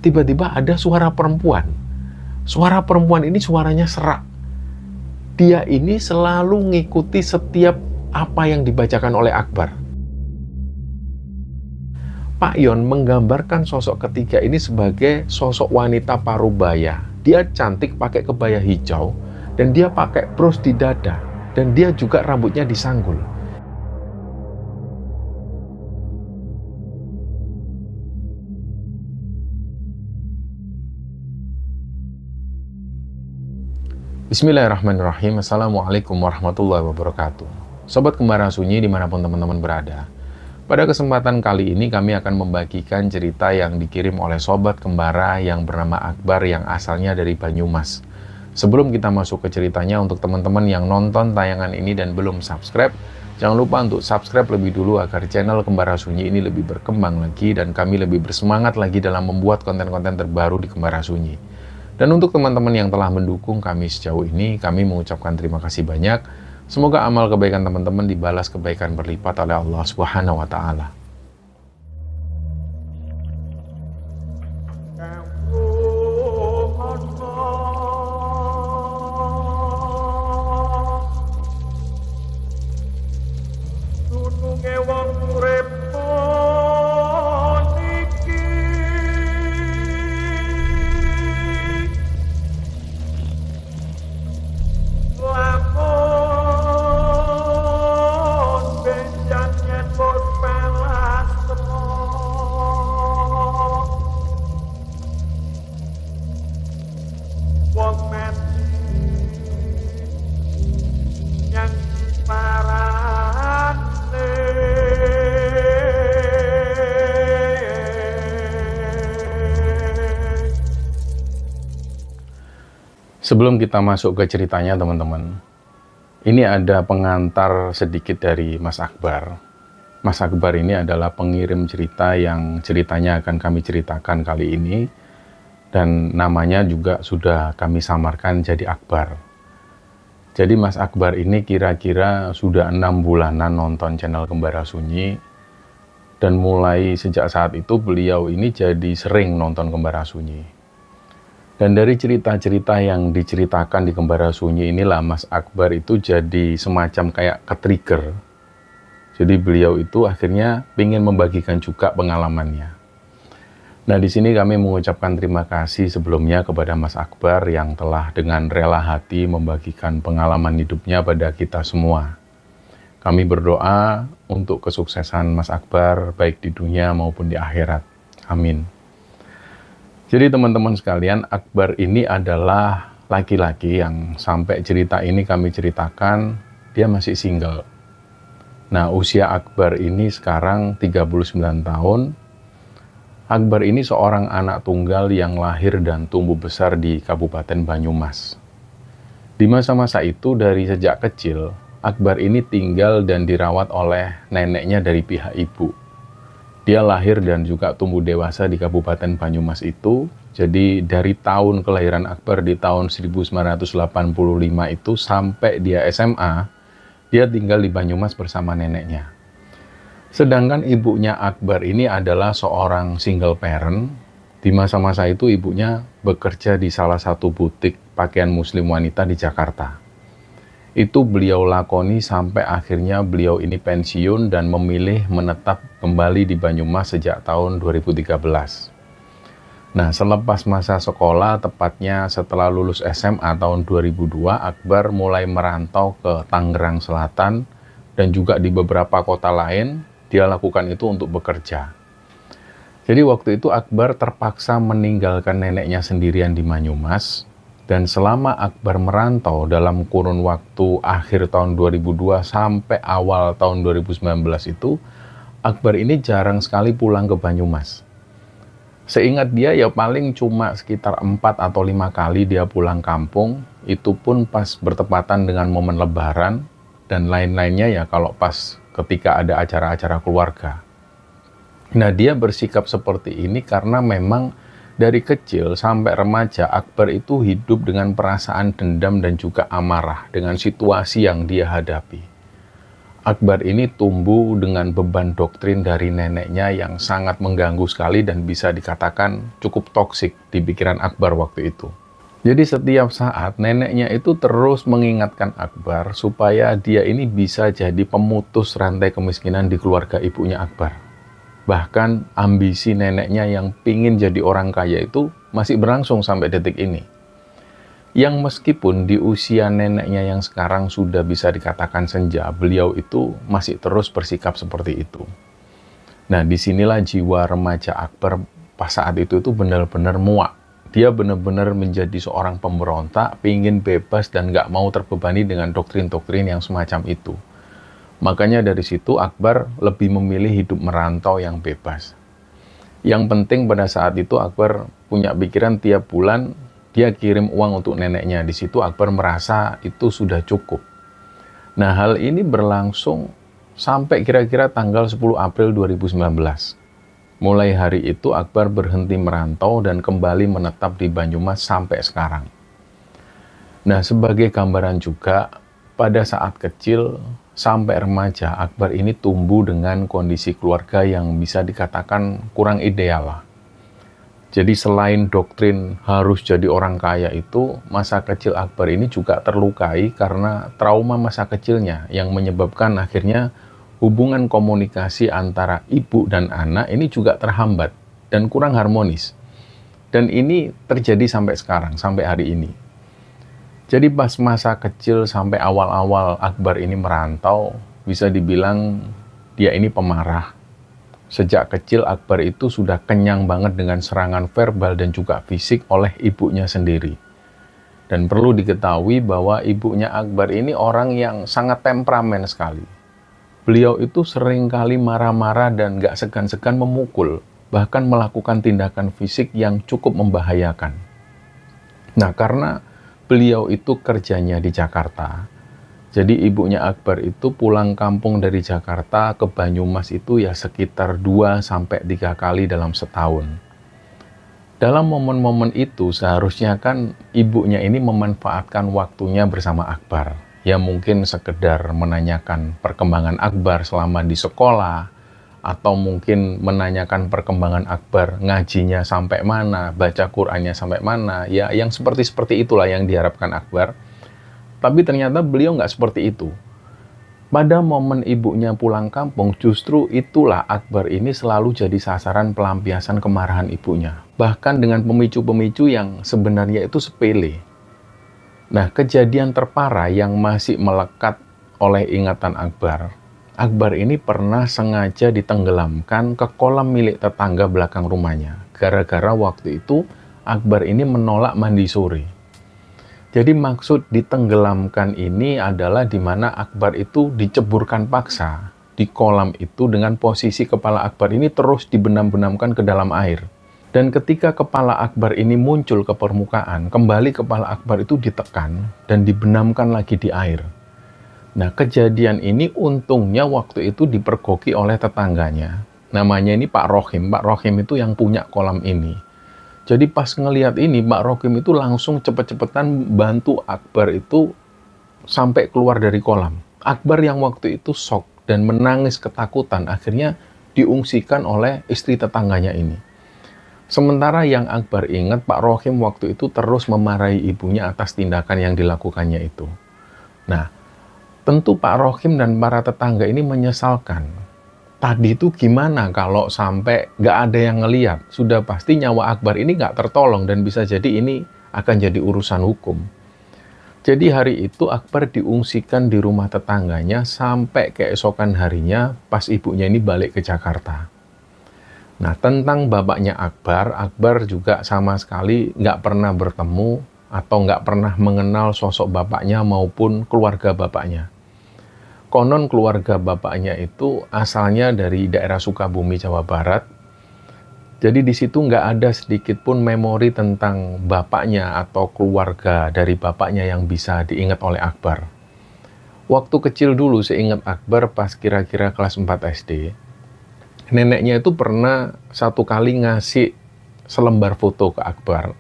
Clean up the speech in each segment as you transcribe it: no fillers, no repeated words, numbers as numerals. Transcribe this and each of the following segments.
tiba-tiba ada suara perempuan. Suara perempuan ini suaranya serak. Dia ini selalu ngikuti setiap apa yang dibacakan oleh Akbar. Pak Yon menggambarkan sosok ketiga ini sebagai sosok wanita parubaya. Dia cantik pakai kebaya hijau, dan dia pakai bros di dada, dan dia juga rambutnya disanggul. Bismillahirrahmanirrahim. Assalamualaikum warahmatullahi wabarakatuh. Sobat Kembara Sunyi dimanapun teman-teman berada. Pada kesempatan kali ini kami akan membagikan cerita yang dikirim oleh Sobat Kembara yang bernama Akbar yang asalnya dari Banyumas. Sebelum kita masuk ke ceritanya, untuk teman-teman yang nonton tayangan ini dan belum subscribe, jangan lupa untuk subscribe lebih dulu agar channel Kembara Sunyi ini lebih berkembang lagi dan kami lebih bersemangat lagi dalam membuat konten-konten terbaru di Kembara Sunyi. Dan untuk teman-teman yang telah mendukung kami sejauh ini, kami mengucapkan terima kasih banyak. Semoga amal kebaikan teman-teman dibalas kebaikan berlipat oleh Allah Subhanahu wa Ta'ala. Sebelum kita masuk ke ceritanya teman-teman, ini ada pengantar sedikit dari Mas Akbar. Mas Akbar ini adalah pengirim cerita yang ceritanya akan kami ceritakan kali ini. Dan namanya juga sudah kami samarkan jadi Akbar. Jadi Mas Akbar ini kira-kira sudah 6 bulanan nonton channel Kembara Sunyi. Dan mulai sejak saat itu beliau ini jadi sering nonton Kembara Sunyi. Dan dari cerita-cerita yang diceritakan di Kembara Sunyi inilah Mas Akbar itu jadi semacam kayak ke-trigger. Jadi beliau itu akhirnya ingin membagikan juga pengalamannya. Nah, di sini kami mengucapkan terima kasih sebelumnya kepada Mas Akbar yang telah dengan rela hati membagikan pengalaman hidupnya pada kita semua. Kami berdoa untuk kesuksesan Mas Akbar baik di dunia maupun di akhirat. Amin. Jadi teman-teman sekalian, Akbar ini adalah laki-laki yang sampai cerita ini kami ceritakan, dia masih single. Nah, usia Akbar ini sekarang 39 tahun. Akbar ini seorang anak tunggal yang lahir dan tumbuh besar di Kabupaten Banyumas. Di masa-masa itu dari sejak kecil, Akbar ini tinggal dan dirawat oleh neneknya dari pihak ibu. Dia lahir dan juga tumbuh dewasa di Kabupaten Banyumas itu. Jadi dari tahun kelahiran Akbar di tahun 1985 itu sampai dia SMA, dia tinggal di Banyumas bersama neneknya. Sedangkan ibunya Akbar ini adalah seorang single parent. Di masa-masa itu ibunya bekerja di salah satu butik pakaian muslim wanita di Jakarta. Itu beliau lakoni sampai akhirnya beliau ini pensiun dan memilih menetap kembali di Banyumas sejak tahun 2013. Nah, selepas masa sekolah, tepatnya setelah lulus SMA tahun 2002, Akbar mulai merantau ke Tangerang Selatan dan juga di beberapa kota lain. Dia lakukan itu untuk bekerja. Jadi waktu itu Akbar terpaksa meninggalkan neneknya sendirian di Banyumas. Dan selama Akbar merantau dalam kurun waktu akhir tahun 2002 sampai awal tahun 2019 itu, Akbar ini jarang sekali pulang ke Banyumas. Seingat dia ya paling cuma sekitar 4 atau 5 kali dia pulang kampung, itu pun pas bertepatan dengan momen lebaran, dan lain-lainnya ya kalau pas ketika ada acara-acara keluarga. Nah, dia bersikap seperti ini karena memang dari kecil sampai remaja, Akbar itu hidup dengan perasaan dendam dan juga amarah dengan situasi yang dia hadapi. Akbar ini tumbuh dengan beban doktrin dari neneknya yang sangat mengganggu sekali dan bisa dikatakan cukup toksik di pikiran Akbar waktu itu. Jadi setiap saat neneknya itu terus mengingatkan Akbar supaya dia ini bisa jadi pemutus rantai kemiskinan di keluarga ibunya Akbar. Bahkan ambisi neneknya yang pingin jadi orang kaya itu masih berlangsung sampai detik ini. Yang meskipun di usia neneknya yang sekarang sudah bisa dikatakan senja, beliau itu masih terus bersikap seperti itu. Nah, disinilah jiwa remaja Akbar pas saat itu benar-benar muak. Dia benar-benar menjadi seorang pemberontak, pingin bebas dan gak mau terbebani dengan doktrin-doktrin yang semacam itu. Makanya dari situ Akbar lebih memilih hidup merantau yang bebas. Yang penting pada saat itu Akbar punya pikiran tiap bulan dia kirim uang untuk neneknya. Di situ Akbar merasa itu sudah cukup. Nah, hal ini berlangsung sampai kira-kira tanggal 10 April 2019. Mulai hari itu Akbar berhenti merantau dan kembali menetap di Banyumas sampai sekarang. Nah, sebagai gambaran juga, pada saat kecil sampai remaja, Akbar ini tumbuh dengan kondisi keluarga yang bisa dikatakan kurang ideal lah. Jadi selain doktrin harus jadi orang kaya itu, masa kecil Akbar ini juga terlukai karena trauma masa kecilnya yang menyebabkan akhirnya hubungan komunikasi antara ibu dan anak ini juga terhambat dan kurang harmonis. Dan ini terjadi sampai sekarang, sampai hari ini. Jadi pas masa kecil sampai awal-awal Akbar ini merantau, bisa dibilang dia ini pemarah. Sejak kecil Akbar itu sudah kenyang banget dengan serangan verbal dan juga fisik oleh ibunya sendiri. Dan perlu diketahui bahwa ibunya Akbar ini orang yang sangat temperamen sekali. Beliau itu seringkali marah-marah dan gak segan-segan memukul, bahkan melakukan tindakan fisik yang cukup membahayakan. Nah, karena beliau itu kerjanya di Jakarta, jadi ibunya Akbar itu pulang kampung dari Jakarta ke Banyumas itu ya sekitar 2-3 kali dalam setahun. Dalam momen-momen itu seharusnya kan ibunya ini memanfaatkan waktunya bersama Akbar. Ya mungkin sekedar menanyakan perkembangan Akbar selama di sekolah, atau mungkin menanyakan perkembangan Akbar ngajinya sampai mana, baca Qur'annya sampai mana, ya yang seperti itulah yang diharapkan Akbar. Tapi ternyata beliau nggak seperti itu. Pada momen ibunya pulang kampung, justru itulah Akbar ini selalu jadi sasaran pelampiasan kemarahan ibunya. Bahkan dengan pemicu-pemicu yang sebenarnya itu sepele. Nah, kejadian terparah yang masih melekat oleh ingatan Akbar, Akbar ini pernah sengaja ditenggelamkan ke kolam milik tetangga belakang rumahnya. Gara-gara waktu itu Akbar ini menolak mandi sore. Jadi maksud ditenggelamkan ini adalah di mana Akbar itu diceburkan paksa di kolam itu dengan posisi kepala Akbar ini terus dibenam-benamkan ke dalam air. Dan ketika kepala Akbar ini muncul ke permukaan, kembali kepala Akbar itu ditekan dan dibenamkan lagi di air. Nah, kejadian ini untungnya waktu itu dipergoki oleh tetangganya. Namanya ini Pak Rohim. Pak Rohim itu yang punya kolam ini. Jadi pas ngelihat ini, Pak Rohim itu langsung cepet-cepetan bantu Akbar itu sampai keluar dari kolam. Akbar yang waktu itu shock dan menangis ketakutan, akhirnya diungsikan oleh istri tetangganya ini. Sementara yang Akbar ingat, Pak Rohim waktu itu terus memarahi ibunya atas tindakan yang dilakukannya itu. Nah, tentu Pak Rohim dan para tetangga ini menyesalkan. Tadi itu gimana kalau sampai nggak ada yang ngeliat? Sudah pasti nyawa Akbar ini nggak tertolong dan bisa jadi ini akan jadi urusan hukum. Jadi hari itu Akbar diungsikan di rumah tetangganya sampai keesokan harinya pas ibunya ini balik ke Jakarta. Nah, tentang bapaknya Akbar, Akbar juga sama sekali nggak pernah bertemu atau nggak pernah mengenal sosok bapaknya maupun keluarga bapaknya. Konon keluarga bapaknya itu asalnya dari daerah Sukabumi, Jawa Barat. Jadi di situ nggak ada sedikit pun memori tentang bapaknya atau keluarga dari bapaknya yang bisa diingat oleh Akbar. Waktu kecil dulu seingat Akbar pas kira-kira kelas 4 SD, neneknya itu pernah satu kali ngasih selembar foto ke Akbar.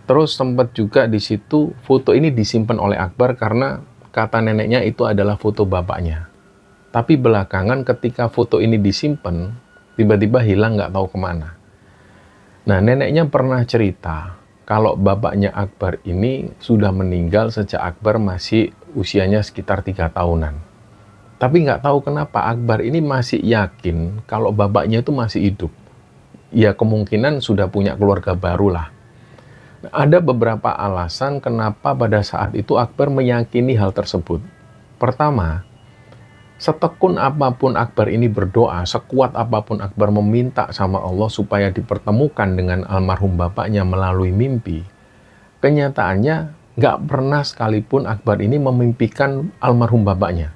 Terus sempat juga di situ foto ini disimpan oleh Akbar karena kata neneknya itu adalah foto bapaknya. Tapi belakangan ketika foto ini disimpan, tiba-tiba hilang nggak tahu kemana. Nah, neneknya pernah cerita kalau bapaknya Akbar ini sudah meninggal sejak Akbar masih usianya sekitar 3 tahunan. Tapi nggak tahu kenapa Akbar ini masih yakin kalau bapaknya itu masih hidup. Ya kemungkinan sudah punya keluarga baru lah. Nah, ada beberapa alasan kenapa pada saat itu Akbar meyakini hal tersebut. Pertama, setekun apapun Akbar ini berdoa, sekuat apapun Akbar meminta sama Allah supaya dipertemukan dengan almarhum bapaknya melalui mimpi, kenyataannya nggak pernah sekalipun Akbar ini memimpikan almarhum bapaknya.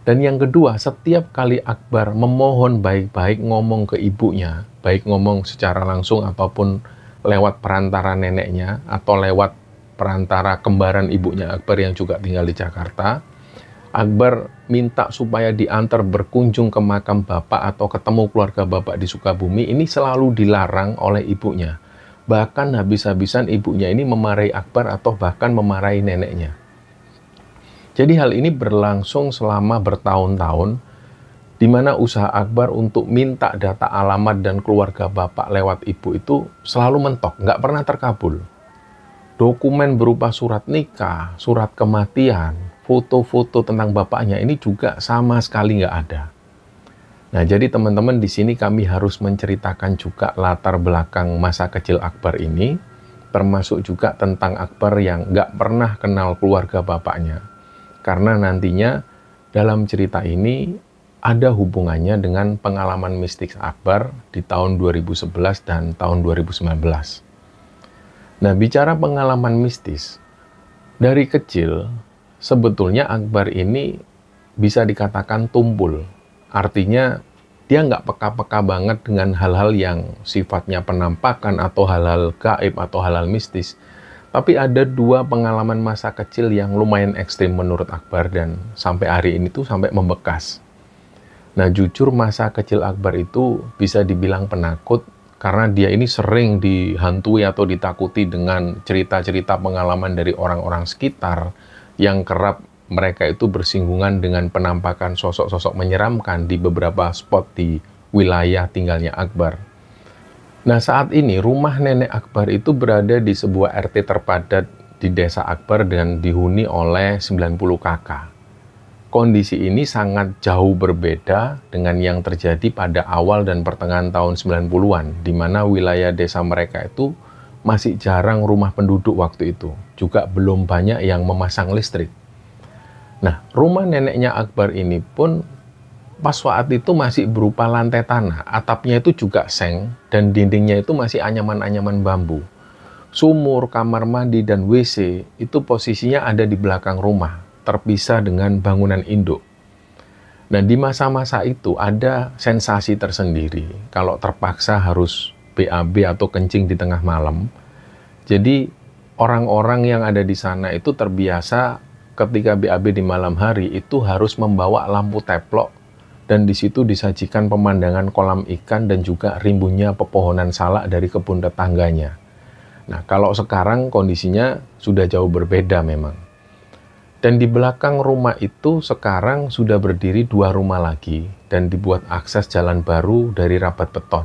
Dan yang kedua, setiap kali Akbar memohon baik-baik ngomong ke ibunya, baik ngomong secara langsung ataupun lewat perantara neneknya atau lewat perantara kembaran ibunya Akbar yang juga tinggal di Jakarta, Akbar minta supaya diantar berkunjung ke makam bapak atau ketemu keluarga bapak di Sukabumi, ini selalu dilarang oleh ibunya. Bahkan habis-habisan ibunya ini memarahi Akbar atau bahkan memarahi neneknya. Jadi hal ini berlangsung selama bertahun-tahun, di mana usaha Akbar untuk minta data alamat dan keluarga bapak lewat ibu itu selalu mentok, nggak pernah terkabul. Dokumen berupa surat nikah, surat kematian, foto-foto tentang bapaknya ini juga sama sekali nggak ada. Nah, jadi teman-teman di sini kami harus menceritakan juga latar belakang masa kecil Akbar ini, termasuk juga tentang Akbar yang nggak pernah kenal keluarga bapaknya. Karena nantinya dalam cerita ini ada hubungannya dengan pengalaman mistik Akbar di tahun 2011 dan tahun 2019. Nah, bicara pengalaman mistis, dari kecil sebetulnya Akbar ini bisa dikatakan tumpul. Artinya dia nggak peka-peka banget dengan hal-hal yang sifatnya penampakan atau hal-hal gaib atau hal-hal mistis. Tapi ada 2 pengalaman masa kecil yang lumayan ekstrim menurut Akbar dan sampai hari ini tuh sampai membekas. Nah, jujur masa kecil Akbar itu bisa dibilang penakut karena dia ini sering dihantui atau ditakuti dengan cerita-cerita pengalaman dari orang-orang sekitar yang kerap mereka itu bersinggungan dengan penampakan sosok-sosok menyeramkan di beberapa spot di wilayah tinggalnya Akbar. Nah, saat ini rumah nenek Akbar itu berada di sebuah RT terpadat di desa Akbar dan dihuni oleh 90 kakak. Kondisi ini sangat jauh berbeda dengan yang terjadi pada awal dan pertengahan tahun 90-an, di mana wilayah desa mereka itu masih jarang rumah penduduk waktu itu. Juga belum banyak yang memasang listrik. Nah, rumah neneknya Akbar ini pun pas saat itu masih berupa lantai tanah, atapnya itu juga seng, dan dindingnya itu masih anyaman-anyaman bambu. Sumur, kamar mandi, dan WC itu posisinya ada di belakang rumah, terpisah dengan bangunan induk. Nah, di masa-masa itu ada sensasi tersendiri, kalau terpaksa harus BAB atau kencing di tengah malam. Jadi, orang-orang yang ada di sana itu terbiasa ketika BAB di malam hari itu harus membawa lampu teplok, dan di situ disajikan pemandangan kolam ikan dan juga rimbunnya pepohonan salak dari kebun tetangganya. Nah, kalau sekarang kondisinya sudah jauh berbeda memang. Dan di belakang rumah itu sekarang sudah berdiri 2 rumah lagi dan dibuat akses jalan baru dari rabat beton.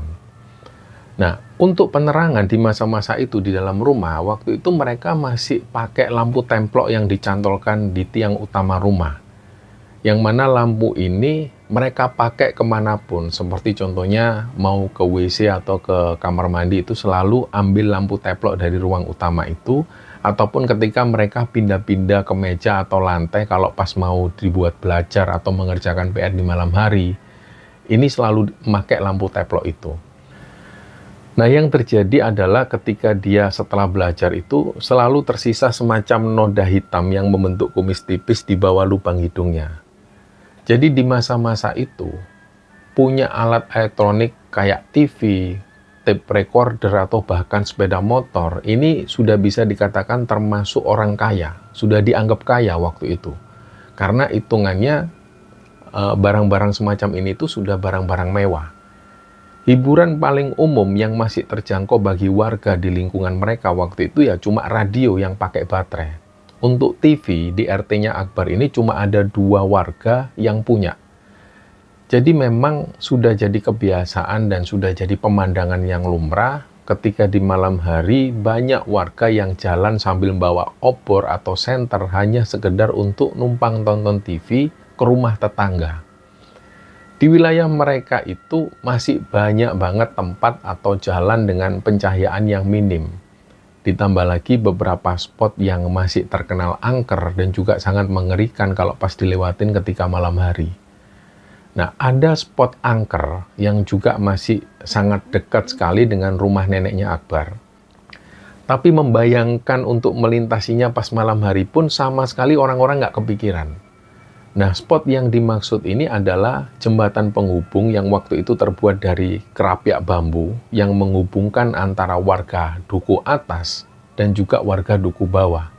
Nah, untuk penerangan di masa-masa itu di dalam rumah, waktu itu mereka masih pakai lampu templok yang dicantolkan di tiang utama rumah. Yang mana lampu ini mereka pakai kemanapun, seperti contohnya mau ke WC atau ke kamar mandi itu selalu ambil lampu teplok dari ruang utama itu, ataupun ketika mereka pindah-pindah ke meja atau lantai kalau pas mau dibuat belajar atau mengerjakan PR di malam hari, ini selalu memakai lampu teplok itu. Nah, yang terjadi adalah ketika dia setelah belajar itu selalu tersisa semacam noda hitam yang membentuk kumis tipis di bawah lubang hidungnya. Jadi di masa-masa itu, punya alat elektronik kayak TV, tape recorder, atau bahkan sepeda motor, ini sudah bisa dikatakan termasuk orang kaya, sudah dianggap kaya waktu itu. Karena hitungannya barang-barang semacam ini itu sudah barang-barang mewah. Hiburan paling umum yang masih terjangkau bagi warga di lingkungan mereka waktu itu ya cuma radio yang pakai baterai. Untuk TV di RT-nya Akbar ini cuma ada 2 warga yang punya. Jadi memang sudah jadi kebiasaan dan sudah jadi pemandangan yang lumrah ketika di malam hari banyak warga yang jalan sambil bawa obor atau senter hanya sekedar untuk numpang tonton TV ke rumah tetangga. Di wilayah mereka itu masih banyak banget tempat atau jalan dengan pencahayaan yang minim. Ditambah lagi beberapa spot yang masih terkenal angker dan juga sangat mengerikan kalau pas dilewatin ketika malam hari. Nah, ada spot angker yang juga masih sangat dekat sekali dengan rumah neneknya Akbar. Tapi membayangkan untuk melintasinya pas malam hari pun sama sekali orang-orang nggak kepikiran. Nah, spot yang dimaksud ini adalah jembatan penghubung yang waktu itu terbuat dari kerapiak bambu yang menghubungkan antara warga duku atas dan juga warga duku bawah.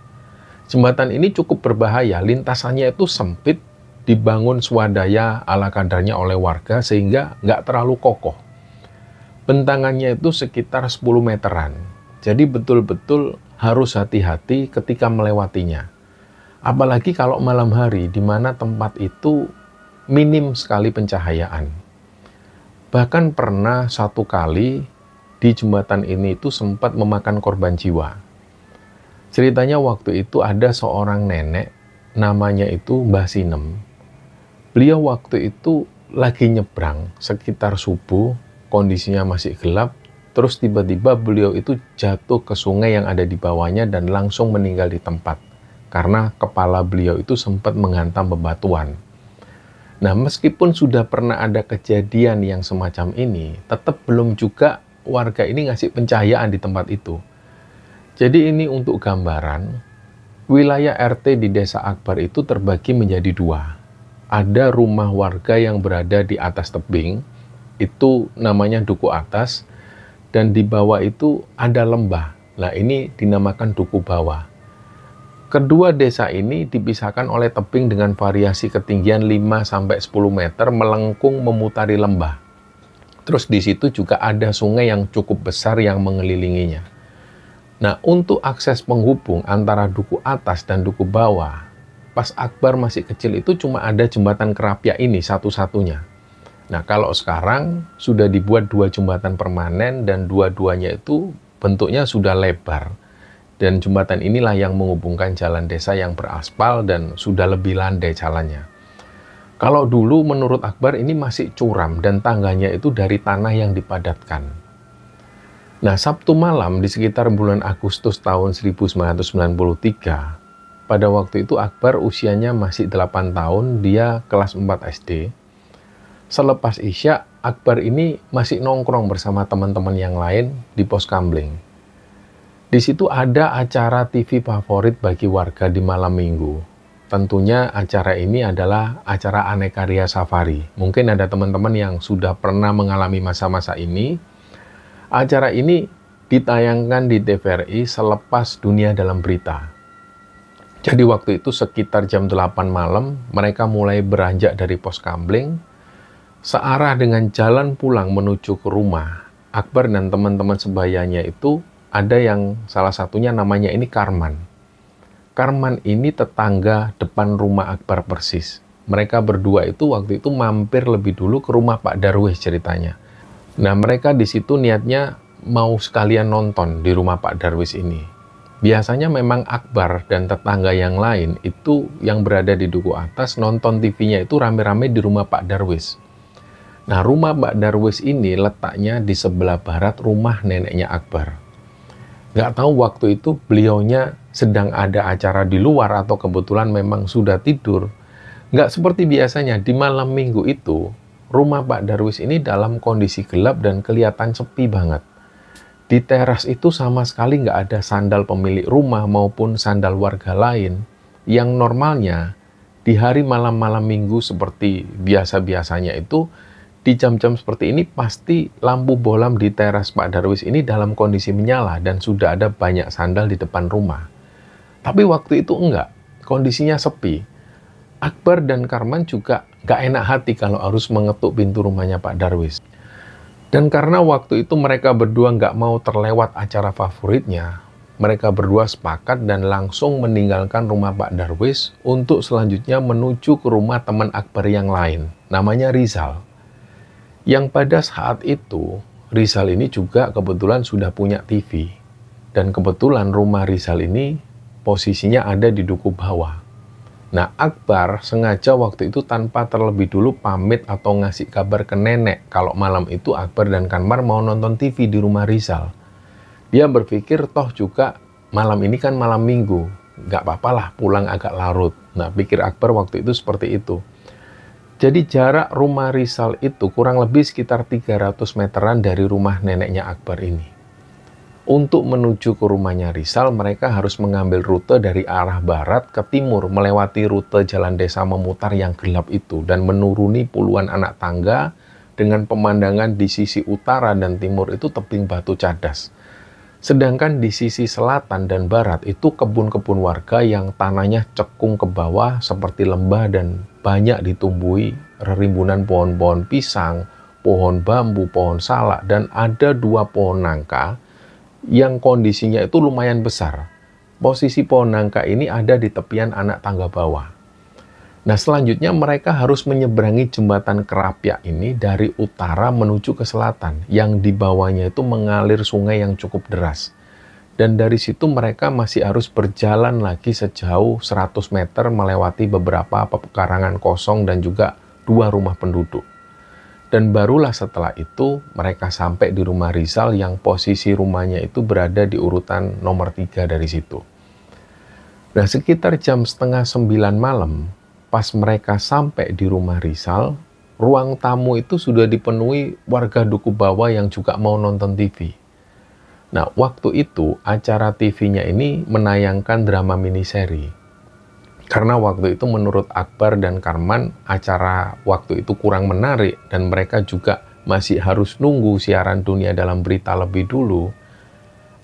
Jembatan ini cukup berbahaya, lintasannya itu sempit, dibangun swadaya ala kadarnya oleh warga sehingga nggak terlalu kokoh. Bentangannya itu sekitar 10 meteran. Jadi betul-betul harus hati-hati ketika melewatinya. Apalagi kalau malam hari di mana tempat itu minim sekali pencahayaan. Bahkan pernah satu kali di jembatan ini itu sempat memakan korban jiwa. Ceritanya waktu itu ada seorang nenek namanya itu Mbah Sinem. Beliau waktu itu lagi nyebrang sekitar subuh, kondisinya masih gelap, terus tiba-tiba beliau itu jatuh ke sungai yang ada di bawahnya dan langsung meninggal di tempat, karena kepala beliau itu sempat menghantam bebatuan. Nah, meskipun sudah pernah ada kejadian yang semacam ini, tetap belum juga warga ini ngasih pencahayaan di tempat itu. Jadi ini untuk gambaran, wilayah RT di Desa Akbar itu terbagi menjadi dua. Ada rumah warga yang berada di atas tebing, itu namanya duku atas, dan di bawah itu ada lembah. Nah, ini dinamakan duku bawah. Kedua desa ini dipisahkan oleh tebing dengan variasi ketinggian 5-10 meter melengkung memutari lembah. Terus di situ juga ada sungai yang cukup besar yang mengelilinginya. Nah, untuk akses penghubung antara duku atas dan duku bawah, pas Akbar masih kecil itu cuma ada jembatan kerapiak ini satu-satunya. Nah, kalau sekarang sudah dibuat 2 jembatan permanen dan dua-duanya itu bentuknya sudah lebar. Dan jembatan inilah yang menghubungkan jalan desa yang beraspal dan sudah lebih landai jalannya. Kalau dulu menurut Akbar ini masih curam dan tangganya itu dari tanah yang dipadatkan. Nah, Sabtu malam di sekitar bulan Agustus tahun 1993, pada waktu itu Akbar usianya masih 8 tahun, dia kelas 4 SD. Selepas Isya, Akbar ini masih nongkrong bersama teman-teman yang lain di pos kamling. Di situ ada acara TV favorit bagi warga di malam minggu. Tentunya acara ini adalah acara Aneka Ria Safari. Mungkin ada teman-teman yang sudah pernah mengalami masa-masa ini. Acara ini ditayangkan di TVRI selepas Dunia Dalam Berita. Jadi waktu itu sekitar jam 8 malam, mereka mulai beranjak dari pos kamling, searah dengan jalan pulang menuju ke rumah. Akbar dan teman-teman sebayanya itu ada yang salah satunya namanya ini Karman. Karman ini tetangga depan rumah Akbar persis. Mereka berdua itu waktu itu mampir lebih dulu ke rumah Pak Darwis ceritanya. Nah, mereka di situ niatnya mau sekalian nonton di rumah Pak Darwis ini. Biasanya memang Akbar dan tetangga yang lain itu yang berada di duku atas nonton TV-nya itu rame-rame di rumah Pak Darwis. Nah, rumah Pak Darwis ini letaknya di sebelah barat rumah neneknya Akbar. Nggak tahu waktu itu beliaunya sedang ada acara di luar atau kebetulan memang sudah tidur. Nggak seperti biasanya, di malam minggu itu, rumah Pak Darwis ini dalam kondisi gelap dan kelihatan sepi banget. Di teras itu sama sekali nggak ada sandal pemilik rumah maupun sandal warga lain yang normalnya di hari malam-malam minggu seperti biasa-biasanya itu di jam-jam seperti ini pasti lampu bohlam di teras Pak Darwis ini dalam kondisi menyala dan sudah ada banyak sandal di depan rumah. Tapi waktu itu enggak, kondisinya sepi. Akbar dan Karman juga nggak enak hati kalau harus mengetuk pintu rumahnya Pak Darwis. Dan karena waktu itu mereka berdua nggak mau terlewat acara favoritnya, mereka berdua sepakat dan langsung meninggalkan rumah Pak Darwis untuk selanjutnya menuju ke rumah teman Akbar yang lain. namanya Rizal. Yang pada saat itu, Rizal ini juga kebetulan sudah punya TV. Dan kebetulan rumah Rizal ini posisinya ada di duku bawah. Nah, Akbar sengaja waktu itu tanpa terlebih dulu pamit atau ngasih kabar ke nenek kalau malam itu Akbar dan Karman mau nonton TV di rumah Rizal. Dia berpikir toh juga malam ini kan malam minggu, nggak apa-apalah pulang agak larut. Nah, pikir Akbar waktu itu seperti itu. Jadi jarak rumah Rizal itu kurang lebih sekitar 300 meteran dari rumah neneknya Akbar ini. Untuk menuju ke rumahnya Rizal, mereka harus mengambil rute dari arah barat ke timur, melewati rute jalan desa memutar yang gelap itu, dan menuruni puluhan anak tangga dengan pemandangan di sisi utara dan timur itu tebing batu cadas. Sedangkan di sisi selatan dan barat itu kebun-kebun warga yang tanahnya cekung ke bawah seperti lembah dan banyak ditumbuhi rerimbunan pohon-pohon pisang, pohon bambu, pohon salak, dan ada 2 pohon nangka yang kondisinya itu lumayan besar. Posisi pohon nangka ini ada di tepian anak tangga bawah. Nah, selanjutnya mereka harus menyeberangi jembatan Kerapia ini dari utara menuju ke selatan, yang di bawahnya itu mengalir sungai yang cukup deras. Dan dari situ mereka masih harus berjalan lagi sejauh 100 meter melewati beberapa pekarangan kosong dan juga 2 rumah penduduk. Dan barulah setelah itu mereka sampai di rumah Rizal yang posisi rumahnya itu berada di urutan nomor 3 dari situ. Nah, sekitar jam setengah 9 malam, pas mereka sampai di rumah Rizal, ruang tamu itu sudah dipenuhi warga duku bawah yang juga mau nonton TV. Nah, waktu itu acara TV-nya ini menayangkan drama miniseri. Karena waktu itu menurut Akbar dan Karman, acara waktu itu kurang menarik dan mereka juga masih harus nunggu siaran dunia dalam berita lebih dulu.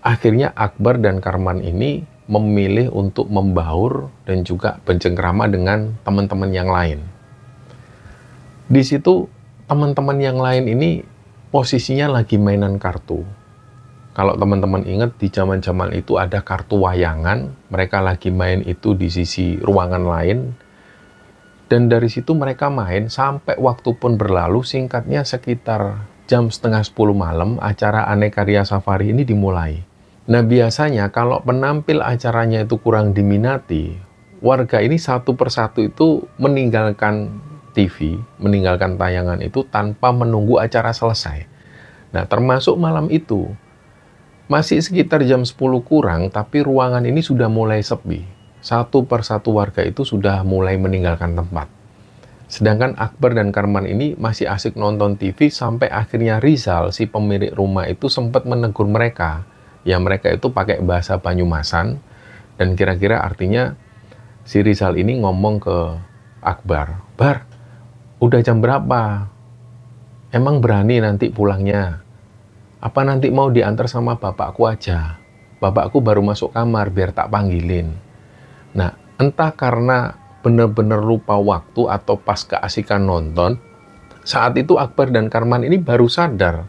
Akhirnya Akbar dan Karman ini memilih untuk membaur dan juga bercengkrama dengan teman-teman yang lain. Di situ teman-teman yang lain ini posisinya lagi mainan kartu. Kalau teman-teman ingat di zaman-zaman itu ada kartu wayangan, mereka lagi main itu di sisi ruangan lain. Dan dari situ mereka main sampai waktu pun berlalu, singkatnya sekitar jam setengah 10 malam acara Aneka Ria Safari ini dimulai. Nah, biasanya kalau penampil acaranya itu kurang diminati, warga ini satu persatu itu meninggalkan TV, meninggalkan tayangan itu tanpa menunggu acara selesai. Nah, termasuk malam itu. Masih sekitar jam 10 kurang, tapi ruangan ini sudah mulai sepi. Satu persatu warga itu sudah mulai meninggalkan tempat. Sedangkan Akbar dan Karman ini masih asik nonton TV sampai akhirnya Rizal, si pemilik rumah itu sempat menegur mereka. Ya, mereka itu pakai bahasa Banyumasan, dan kira-kira artinya si Rizal ini ngomong ke Akbar, "Bar, udah jam berapa? Emang berani nanti pulangnya? Apa nanti mau diantar sama bapakku aja? Bapakku baru masuk kamar biar tak panggilin." Nah, entah karena benar-benar lupa waktu atau pas keasikan nonton, saat itu Akbar dan Karman ini baru sadar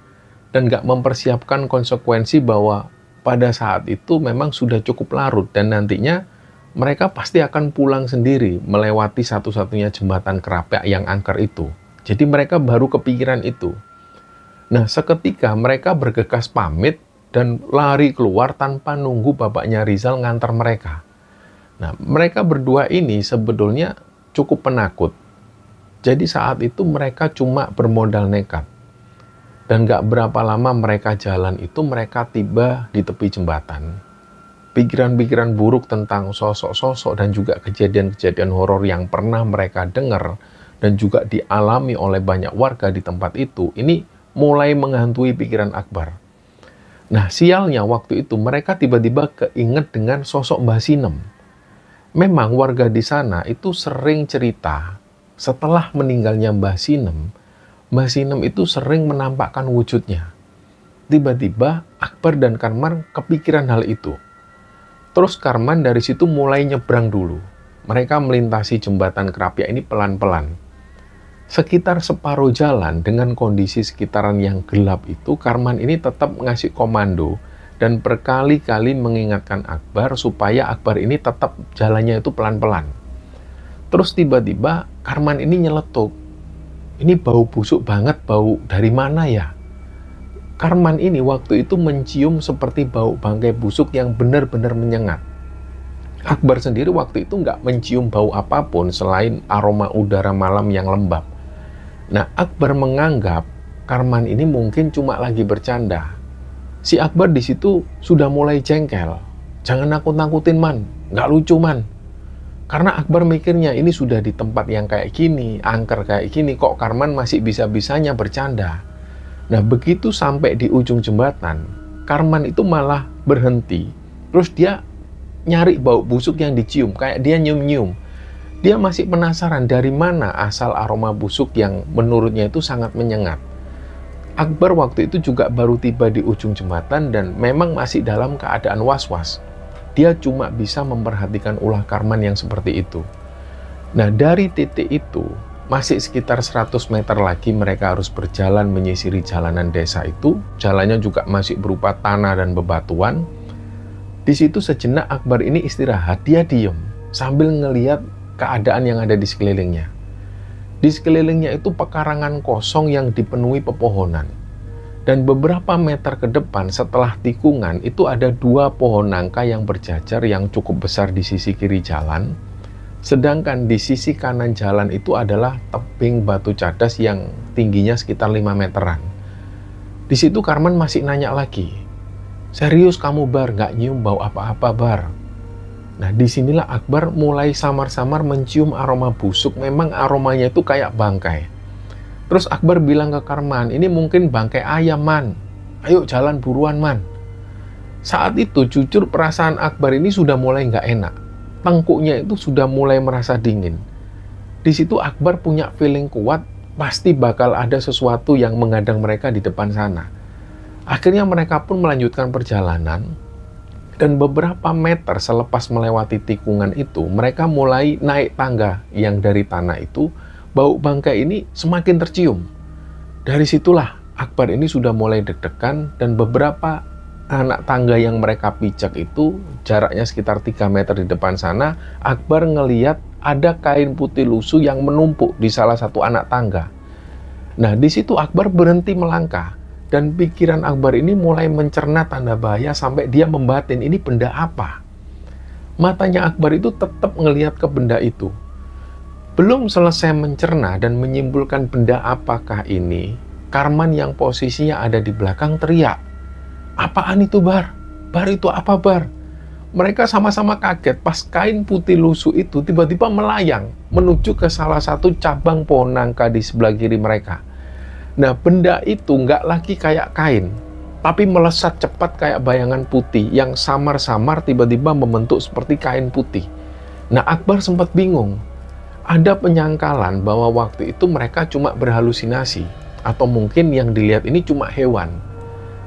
dan gak mempersiapkan konsekuensi bahwa pada saat itu memang sudah cukup larut dan nantinya mereka pasti akan pulang sendiri melewati satu-satunya jembatan Kerapia yang angker itu. Jadi mereka baru kepikiran itu. Nah, seketika mereka bergegas pamit dan lari keluar tanpa nunggu bapaknya Rizal ngantar mereka. Nah, mereka berdua ini sebetulnya cukup penakut. Jadi saat itu mereka cuma bermodal nekat. Dan gak berapa lama mereka jalan itu mereka tiba di tepi jembatan. Pikiran-pikiran buruk tentang sosok-sosok dan juga kejadian-kejadian horor yang pernah mereka dengar dan juga dialami oleh banyak warga di tempat itu, ini mulai menghantui pikiran Akbar. Nah, sialnya waktu itu mereka tiba-tiba keinget dengan sosok Mbah Sinem. Memang warga di sana itu sering cerita, setelah meninggalnya Mbah Sinem itu sering menampakkan wujudnya. Tiba-tiba Akbar dan Karman kepikiran hal itu. Terus Karman dari situ mulai nyebrang dulu. Mereka melintasi jembatan Kerapia ini pelan-pelan. Sekitar separuh jalan dengan kondisi sekitaran yang gelap itu, Karman ini tetap ngasih komando dan berkali-kali mengingatkan Akbar supaya Akbar ini tetap jalannya itu pelan-pelan. Terus tiba-tiba Karman ini nyeletuk. ini bau busuk banget, bau dari mana ya? Karman ini waktu itu mencium seperti bau bangkai busuk yang benar-benar menyengat. Akbar sendiri waktu itu nggak mencium bau apapun selain aroma udara malam yang lembab. Nah, Akbar menganggap Karman ini mungkin cuma lagi bercanda. Si Akbar di situ sudah mulai jengkel. Jangan nakut-nakutin man, nggak lucu man. Karena Akbar mikirnya ini sudah di tempat yang kayak gini, angker kayak gini, kok Karman masih bisa-bisanya bercanda. Nah, begitu sampai di ujung jembatan, Karman itu malah berhenti. Terus dia nyari bau busuk yang dicium, kayak dia nyium-nyium. Dia masih penasaran dari mana asal aroma busuk yang menurutnya itu sangat menyengat. Akbar waktu itu juga baru tiba di ujung jembatan dan memang masih dalam keadaan was-was. Dia cuma bisa memperhatikan ulah Karman yang seperti itu. Nah, dari titik itu, masih sekitar 100 meter lagi mereka harus berjalan menyisiri jalanan desa itu. Jalannya juga masih berupa tanah dan bebatuan. Di situ sejenak Akbar ini istirahat, dia diem sambil ngeliat keadaan yang ada di sekelilingnya. Di sekelilingnya itu pekarangan kosong yang dipenuhi pepohonan. Dan beberapa meter ke depan setelah tikungan itu ada 2 pohon nangka yang berjajar yang cukup besar di sisi kiri jalan. Sedangkan di sisi kanan jalan itu adalah tebing batu cadas yang tingginya sekitar 5 meteran. Di situ Karman masih nanya lagi, "Serius kamu Bar, nggak nyium bau apa-apa Bar?" Nah, disinilah Akbar mulai samar-samar mencium aroma busuk. Memang aromanya itu kayak bangkai. Terus Akbar bilang ke Karman, "Ini mungkin bangkai ayam man, ayo jalan buruan man." Saat itu jujur perasaan Akbar ini sudah mulai nggak enak. Tengkuknya itu sudah mulai merasa dingin. Di situ Akbar punya feeling kuat, pasti bakal ada sesuatu yang menghadang mereka di depan sana. Akhirnya mereka pun melanjutkan perjalanan, dan beberapa meter selepas melewati tikungan itu, mereka mulai naik tangga yang dari tanah itu. Bau bangkai ini semakin tercium. Dari situlah Akbar ini sudah mulai deg-degan, dan beberapa anak tangga yang mereka pijak itu jaraknya sekitar 3 meter di depan sana, Akbar ngeliat ada kain putih lusuh yang menumpuk di salah satu anak tangga. Nah, di situ Akbar berhenti melangkah, dan pikiran Akbar ini mulai mencerna tanda bahaya sampai dia membatin ini benda apa. Matanya Akbar itu tetap ngeliat ke benda itu. Belum selesai mencerna dan menyimpulkan benda apakah ini, Karman yang posisinya ada di belakang teriak, "Apaan itu Bar? Bar itu apa Bar?" Mereka sama-sama kaget pas kain putih lusuh itu tiba-tiba melayang menuju ke salah satu cabang pohon nangka di sebelah kiri mereka. Nah, benda itu nggak lagi kayak kain, tapi melesat cepat kayak bayangan putih yang samar-samar tiba-tiba membentuk seperti kain putih. Nah, Akbar sempat bingung. Ada penyangkalan bahwa waktu itu mereka cuma berhalusinasi, atau mungkin yang dilihat ini cuma hewan.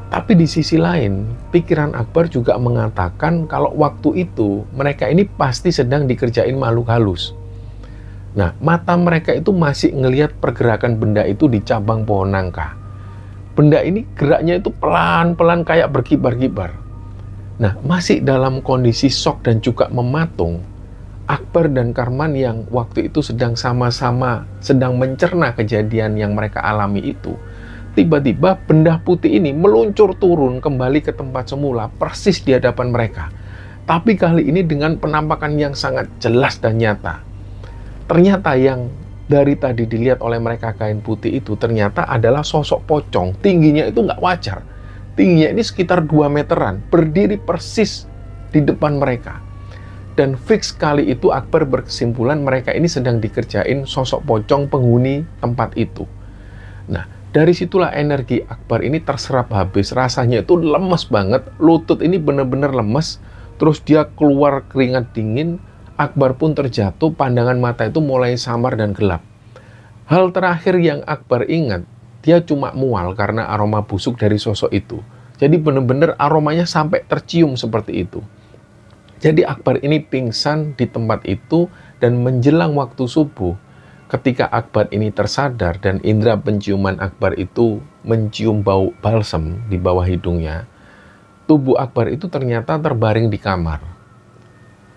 Tapi di sisi lain, pikiran Akbar juga mengatakan kalau waktu itu mereka ini pasti sedang dikerjain makhluk halus. Nah, mata mereka itu masih ngelihat pergerakan benda itu di cabang pohon nangka. Benda ini geraknya itu pelan-pelan kayak berkibar-kibar. Nah, masih dalam kondisi shock dan juga mematung, Akbar dan Karman yang waktu itu sedang sama-sama sedang mencerna kejadian yang mereka alami itu, tiba-tiba benda putih ini meluncur turun kembali ke tempat semula, persis di hadapan mereka. Tapi kali ini dengan penampakan yang sangat jelas dan nyata. Ternyata yang dari tadi dilihat oleh mereka kain putih itu ternyata adalah sosok pocong. Tingginya itu nggak wajar. Tingginya ini sekitar 2 meteran, berdiri persis di depan mereka. Dan fix kali itu Akbar berkesimpulan mereka ini sedang dikerjain sosok pocong penghuni tempat itu. Nah, dari situlah energi Akbar ini terserap habis. Rasanya itu lemes banget, lutut ini benar-benar lemes. Terus dia keluar keringat dingin. Akbar pun terjatuh, pandangan mata itu mulai samar dan gelap. Hal terakhir yang Akbar ingat, dia cuma mual karena aroma busuk dari sosok itu. Jadi benar-benar aromanya sampai tercium seperti itu. Jadi Akbar ini pingsan di tempat itu, dan menjelang waktu subuh, ketika Akbar ini tersadar dan indera penciuman Akbar itu mencium bau balsem di bawah hidungnya, tubuh Akbar itu ternyata terbaring di kamar.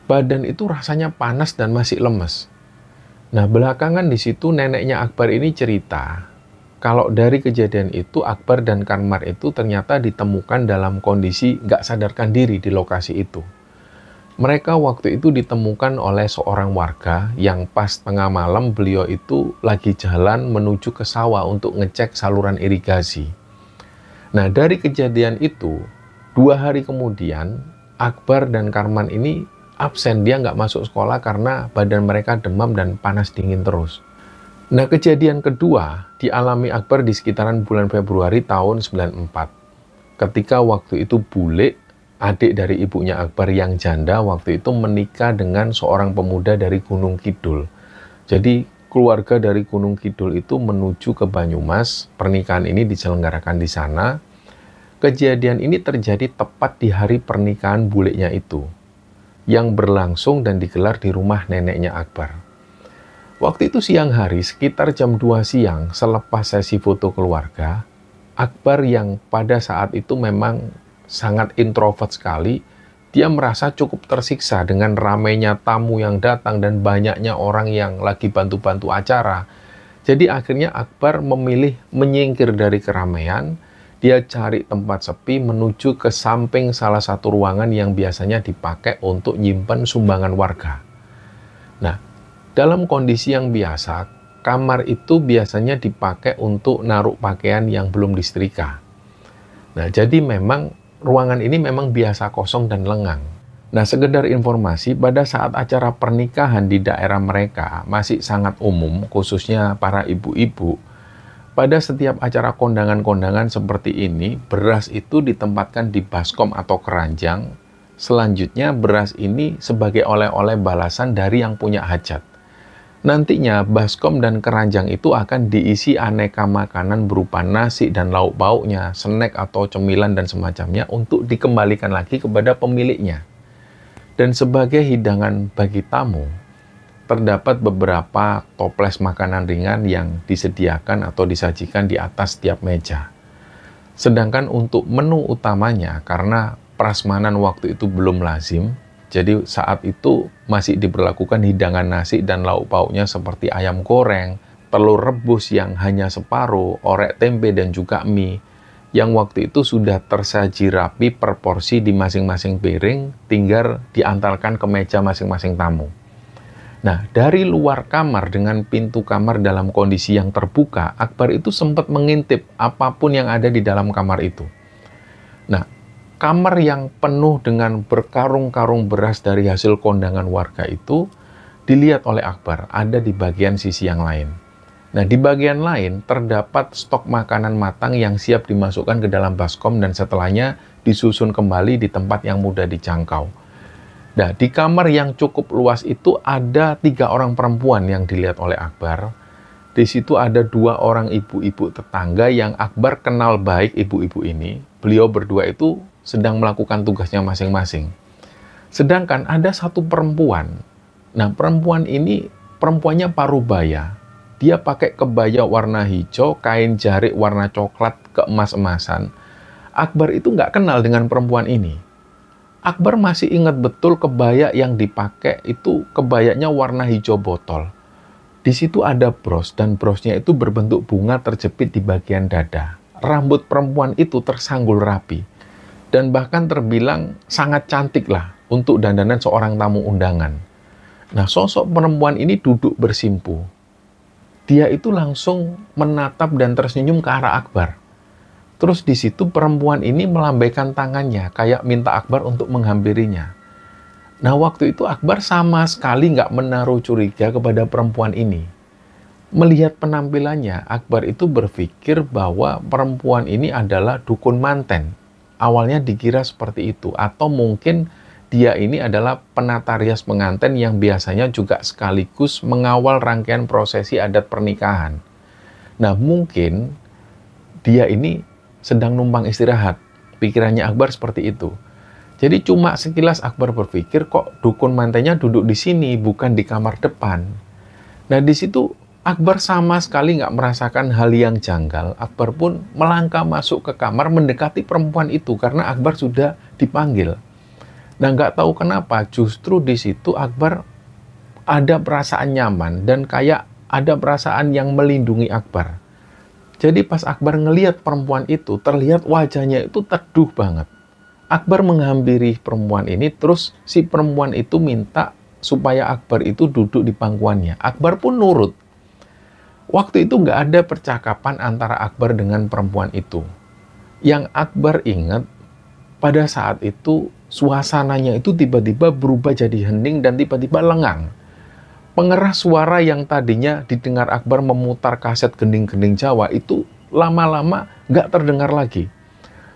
Badan itu rasanya panas dan masih lemes. Nah, belakangan di situ neneknya Akbar ini cerita, kalau dari kejadian itu Akbar dan Karmar itu ternyata ditemukan dalam kondisi nggak sadarkan diri di lokasi itu. Mereka waktu itu ditemukan oleh seorang warga yang pas tengah malam beliau itu lagi jalan menuju ke sawah untuk ngecek saluran irigasi. Nah, dari kejadian itu, 2 hari kemudian, Akbar dan Karman ini absen, dia nggak masuk sekolah karena badan mereka demam dan panas dingin terus. Nah, kejadian kedua dialami Akbar di sekitaran bulan Februari tahun 94. Ketika waktu itu Bule, adik dari ibunya Akbar yang janda, waktu itu menikah dengan seorang pemuda dari Gunung Kidul. Jadi, keluarga dari Gunung Kidul itu menuju ke Banyumas. Pernikahan ini diselenggarakan di sana. Kejadian ini terjadi tepat di hari pernikahan bulenya itu, yang berlangsung dan digelar di rumah neneknya Akbar. Waktu itu siang hari, sekitar jam 2 siang, selepas sesi foto keluarga, Akbar yang pada saat itu memang sangat introvert sekali, dia merasa cukup tersiksa dengan ramainya tamu yang datang dan banyaknya orang yang lagi bantu-bantu acara. Jadi akhirnya Akbar memilih menyingkir dari keramaian. Dia cari tempat sepi menuju ke samping salah satu ruangan yang biasanya dipakai untuk nyimpen sumbangan warga. Nah, dalam kondisi yang biasa, kamar itu biasanya dipakai untuk naruh pakaian yang belum disetrika. Nah, jadi memang ruangan ini memang biasa kosong dan lengang. Nah, sekedar informasi, pada saat acara pernikahan di daerah mereka masih sangat umum, khususnya para ibu-ibu, pada setiap acara kondangan-kondangan seperti ini, beras itu ditempatkan di baskom atau keranjang. Selanjutnya, beras ini sebagai oleh-oleh balasan dari yang punya hajat. Nantinya, baskom dan keranjang itu akan diisi aneka makanan berupa nasi dan lauk pauknya, snack atau cemilan dan semacamnya untuk dikembalikan lagi kepada pemiliknya. Dan sebagai hidangan bagi tamu, terdapat beberapa toples makanan ringan yang disediakan atau disajikan di atas setiap meja. Sedangkan untuk menu utamanya, karena prasmanan waktu itu belum lazim, jadi saat itu masih diberlakukan hidangan nasi dan lauk pauknya seperti ayam goreng, telur rebus yang hanya separuh, orek tempe dan juga mie, yang waktu itu sudah tersaji rapi per porsi di masing-masing piring, tinggal diantarkan ke meja masing-masing tamu. Nah, dari luar kamar dengan pintu kamar dalam kondisi yang terbuka, Akbar itu sempat mengintip apapun yang ada di dalam kamar itu. Nah, kamar yang penuh dengan berkarung-karung beras dari hasil kondangan warga itu dilihat oleh Akbar ada di bagian sisi yang lain. Nah, di bagian lain terdapat stok makanan matang yang siap dimasukkan ke dalam baskom dan setelahnya disusun kembali di tempat yang mudah dijangkau. Nah, di kamar yang cukup luas itu ada 3 orang perempuan yang dilihat oleh Akbar. Di situ ada 2 orang ibu-ibu tetangga yang Akbar kenal baik ibu-ibu ini. Beliau berdua itu sedang melakukan tugasnya masing-masing. Sedangkan ada 1 perempuan. Nah, perempuan ini perempuannya parubaya. Dia pakai kebaya warna hijau, kain jarik warna coklat keemas-emasan. Akbar itu nggak kenal dengan perempuan ini. Akbar masih ingat betul kebaya yang dipakai itu kebayanya warna hijau botol. Di situ ada bros dan brosnya itu berbentuk bunga terjepit di bagian dada. Rambut perempuan itu tersanggul rapi dan bahkan terbilang sangat cantik lah untuk dandanan seorang tamu undangan. Nah, sosok perempuan ini duduk bersimpu. Dia itu langsung menatap dan tersenyum ke arah Akbar. Terus di situ perempuan ini melambaikan tangannya, kayak minta Akbar untuk menghampirinya. Nah, waktu itu Akbar sama sekali nggak menaruh curiga kepada perempuan ini. Melihat penampilannya, Akbar itu berpikir bahwa perempuan ini adalah dukun manten. Awalnya dikira seperti itu, atau mungkin dia ini adalah penata rias pengantin yang biasanya juga sekaligus mengawal rangkaian prosesi adat pernikahan. Nah, mungkin dia ini sedang numpang istirahat. Pikirannya Akbar seperti itu. Jadi cuma sekilas Akbar berpikir kok dukun mantennya duduk di sini, bukan di kamar depan. Nah, di situ Akbar sama sekali nggak merasakan hal yang janggal. Akbar pun melangkah masuk ke kamar mendekati perempuan itu karena Akbar sudah dipanggil. Nah, nggak tahu kenapa justru di situ Akbar ada perasaan nyaman dan kayak ada perasaan yang melindungi Akbar. Jadi pas Akbar ngelihat perempuan itu, terlihat wajahnya itu teduh banget. Akbar menghampiri perempuan ini, terus si perempuan itu minta supaya Akbar itu duduk di pangkuannya. Akbar pun nurut. Waktu itu nggak ada percakapan antara Akbar dengan perempuan itu. Yang Akbar ingat, pada saat itu suasananya itu tiba-tiba berubah jadi hening dan tiba-tiba lengang. Pengeras suara yang tadinya didengar Akbar memutar kaset gending-gending Jawa itu lama-lama nggak terdengar lagi.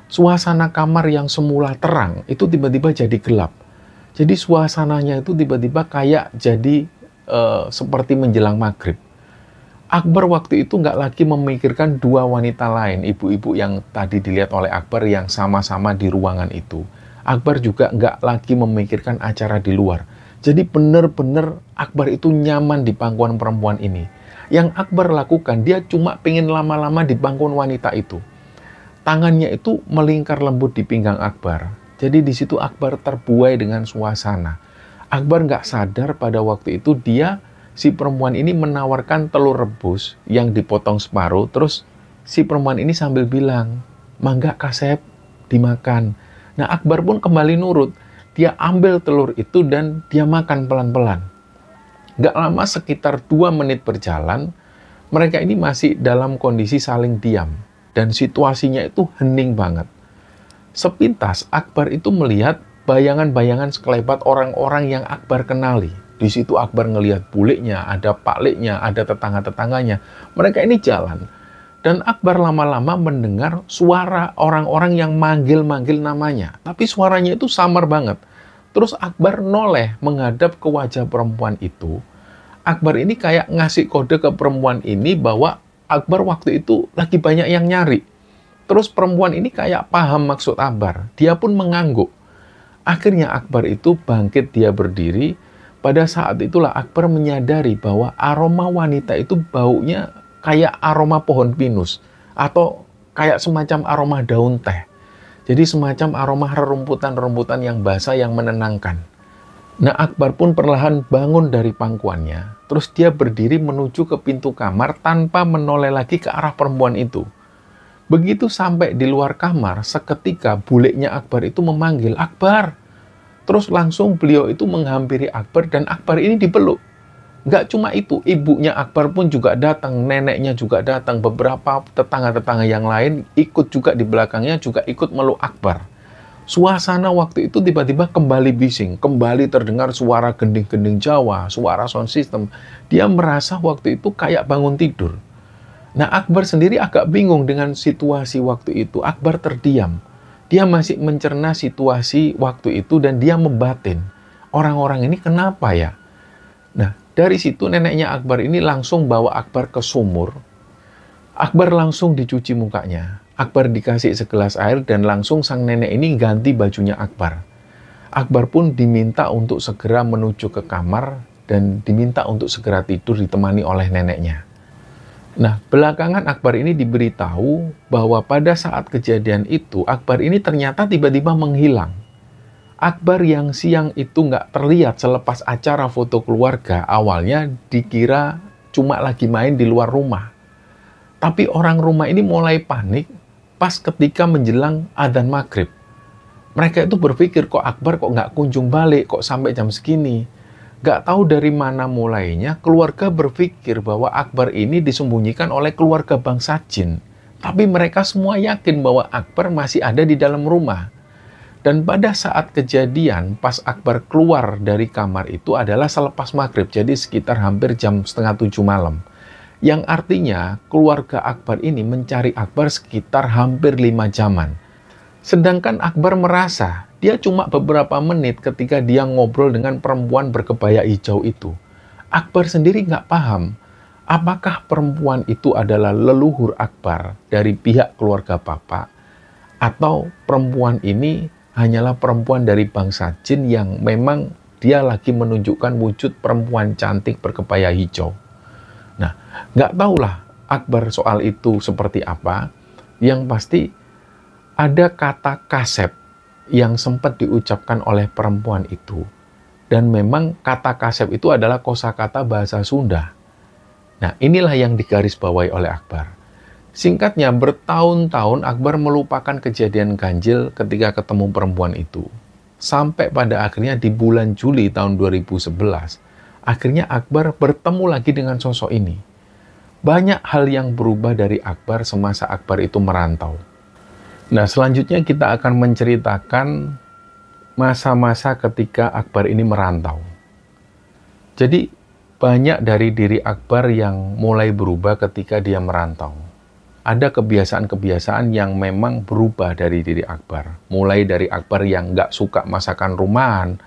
Suasana kamar yang semula terang itu tiba-tiba jadi gelap. Jadi suasananya itu tiba-tiba kayak jadi seperti menjelang maghrib. Akbar waktu itu nggak lagi memikirkan dua wanita lain, ibu-ibu yang tadi dilihat oleh Akbar yang sama-sama di ruangan itu. Akbar juga nggak lagi memikirkan acara di luar. Jadi benar-benar Akbar itu nyaman di pangkuan perempuan ini. Yang Akbar lakukan, dia cuma pengen lama-lama di pangkuan wanita itu. Tangannya itu melingkar lembut di pinggang Akbar. Jadi di situ Akbar terbuai dengan suasana. Akbar nggak sadar pada waktu itu si perempuan ini menawarkan telur rebus yang dipotong separuh. Terus si perempuan ini sambil bilang, "Mangga Kasep, dimakan." Nah Akbar pun kembali nurut. Dia ambil telur itu dan dia makan pelan-pelan. Nggak lama, sekitar 2 menit berjalan, mereka ini masih dalam kondisi saling diam. Dan situasinya itu hening banget. Sepintas Akbar itu melihat bayangan-bayangan sekelebat orang-orang yang Akbar kenali. Di situ Akbar ngelihat buliknya, ada pakliknya, ada tetangga-tetangganya. Mereka ini jalan. Dan Akbar lama-lama mendengar suara orang-orang yang manggil-manggil namanya. Tapi suaranya itu samar banget. Terus Akbar noleh menghadap ke wajah perempuan itu. Akbar ini kayak ngasih kode ke perempuan ini bahwa Akbar waktu itu lagi banyak yang nyari. Terus perempuan ini kayak paham maksud Akbar. Dia pun mengangguk. Akhirnya Akbar itu bangkit, dia berdiri. Pada saat itulah Akbar menyadari bahwa aroma wanita itu baunya kayak aroma pohon pinus. Atau kayak semacam aroma daun teh. Jadi semacam aroma rerumputan-rerumputan yang basah yang menenangkan. Nah Akbar pun perlahan bangun dari pangkuannya. Terus dia berdiri menuju ke pintu kamar tanpa menoleh lagi ke arah perempuan itu. Begitu sampai di luar kamar, seketika buliknya Akbar itu memanggil, "Akbar!" Terus langsung beliau itu menghampiri Akbar dan Akbar ini dipeluk. Nggak cuma itu, ibunya Akbar pun juga datang, neneknya juga datang, beberapa tetangga-tetangga yang lain ikut juga di belakangnya, juga ikut meluk Akbar. Suasana waktu itu tiba-tiba kembali bising, kembali terdengar suara gending-gending Jawa, suara sound system. Dia merasa waktu itu kayak bangun tidur. Nah Akbar sendiri agak bingung dengan situasi waktu itu. Akbar terdiam. Dia masih mencerna situasi waktu itu dan dia membatin. Orang-orang ini kenapa ya? Nah dari situ neneknya Akbar ini langsung bawa Akbar ke sumur. Akbar langsung dicuci mukanya. Akbar dikasih segelas air dan langsung sang nenek ini ganti bajunya Akbar. Akbar pun diminta untuk segera menuju ke kamar dan diminta untuk segera tidur ditemani oleh neneknya. Nah, belakangan Akbar ini diberitahu bahwa pada saat kejadian itu, Akbar ini ternyata tiba-tiba menghilang. Akbar yang siang itu nggak terlihat selepas acara foto keluarga, awalnya dikira cuma lagi main di luar rumah. Tapi orang rumah ini mulai panik pas ketika menjelang adzan maghrib. Mereka itu berpikir, kok Akbar kok nggak kunjung balik, kok sampai jam segini. Nggak tahu dari mana mulainya, keluarga berpikir bahwa Akbar ini disembunyikan oleh keluarga bangsa jin. Tapi mereka semua yakin bahwa Akbar masih ada di dalam rumah. Dan pada saat kejadian, pas Akbar keluar dari kamar itu adalah selepas maghrib, jadi sekitar hampir jam 6:30 malam. Yang artinya keluarga Akbar ini mencari Akbar sekitar hampir 5 jaman. Sedangkan Akbar merasa dia cuma beberapa menit ketika dia ngobrol dengan perempuan berkebaya hijau itu. Akbar sendiri nggak paham apakah perempuan itu adalah leluhur Akbar dari pihak keluarga bapak, atau perempuan ini hanyalah perempuan dari bangsa jin yang memang dia lagi menunjukkan wujud perempuan cantik berkebaya hijau. Nah, nggak tahulah Akbar soal itu seperti apa. Yang pasti ada kata Kasep yang sempat diucapkan oleh perempuan itu. Dan memang kata kasep itu adalah kosakata bahasa Sunda. Nah, inilah yang digarisbawahi oleh Akbar. Singkatnya, bertahun-tahun Akbar melupakan kejadian ganjil ketika ketemu perempuan itu. Sampai pada akhirnya di bulan Juli tahun 2011, akhirnya Akbar bertemu lagi dengan sosok ini. Banyak hal yang berubah dari Akbar semasa Akbar itu merantau. Nah, selanjutnya kita akan menceritakan masa-masa ketika Akbar ini merantau. Jadi, banyak dari diri Akbar yang mulai berubah ketika dia merantau. Ada kebiasaan-kebiasaan yang memang berubah dari diri Akbar. Mulai dari Akbar yang nggak suka masakan rumahan,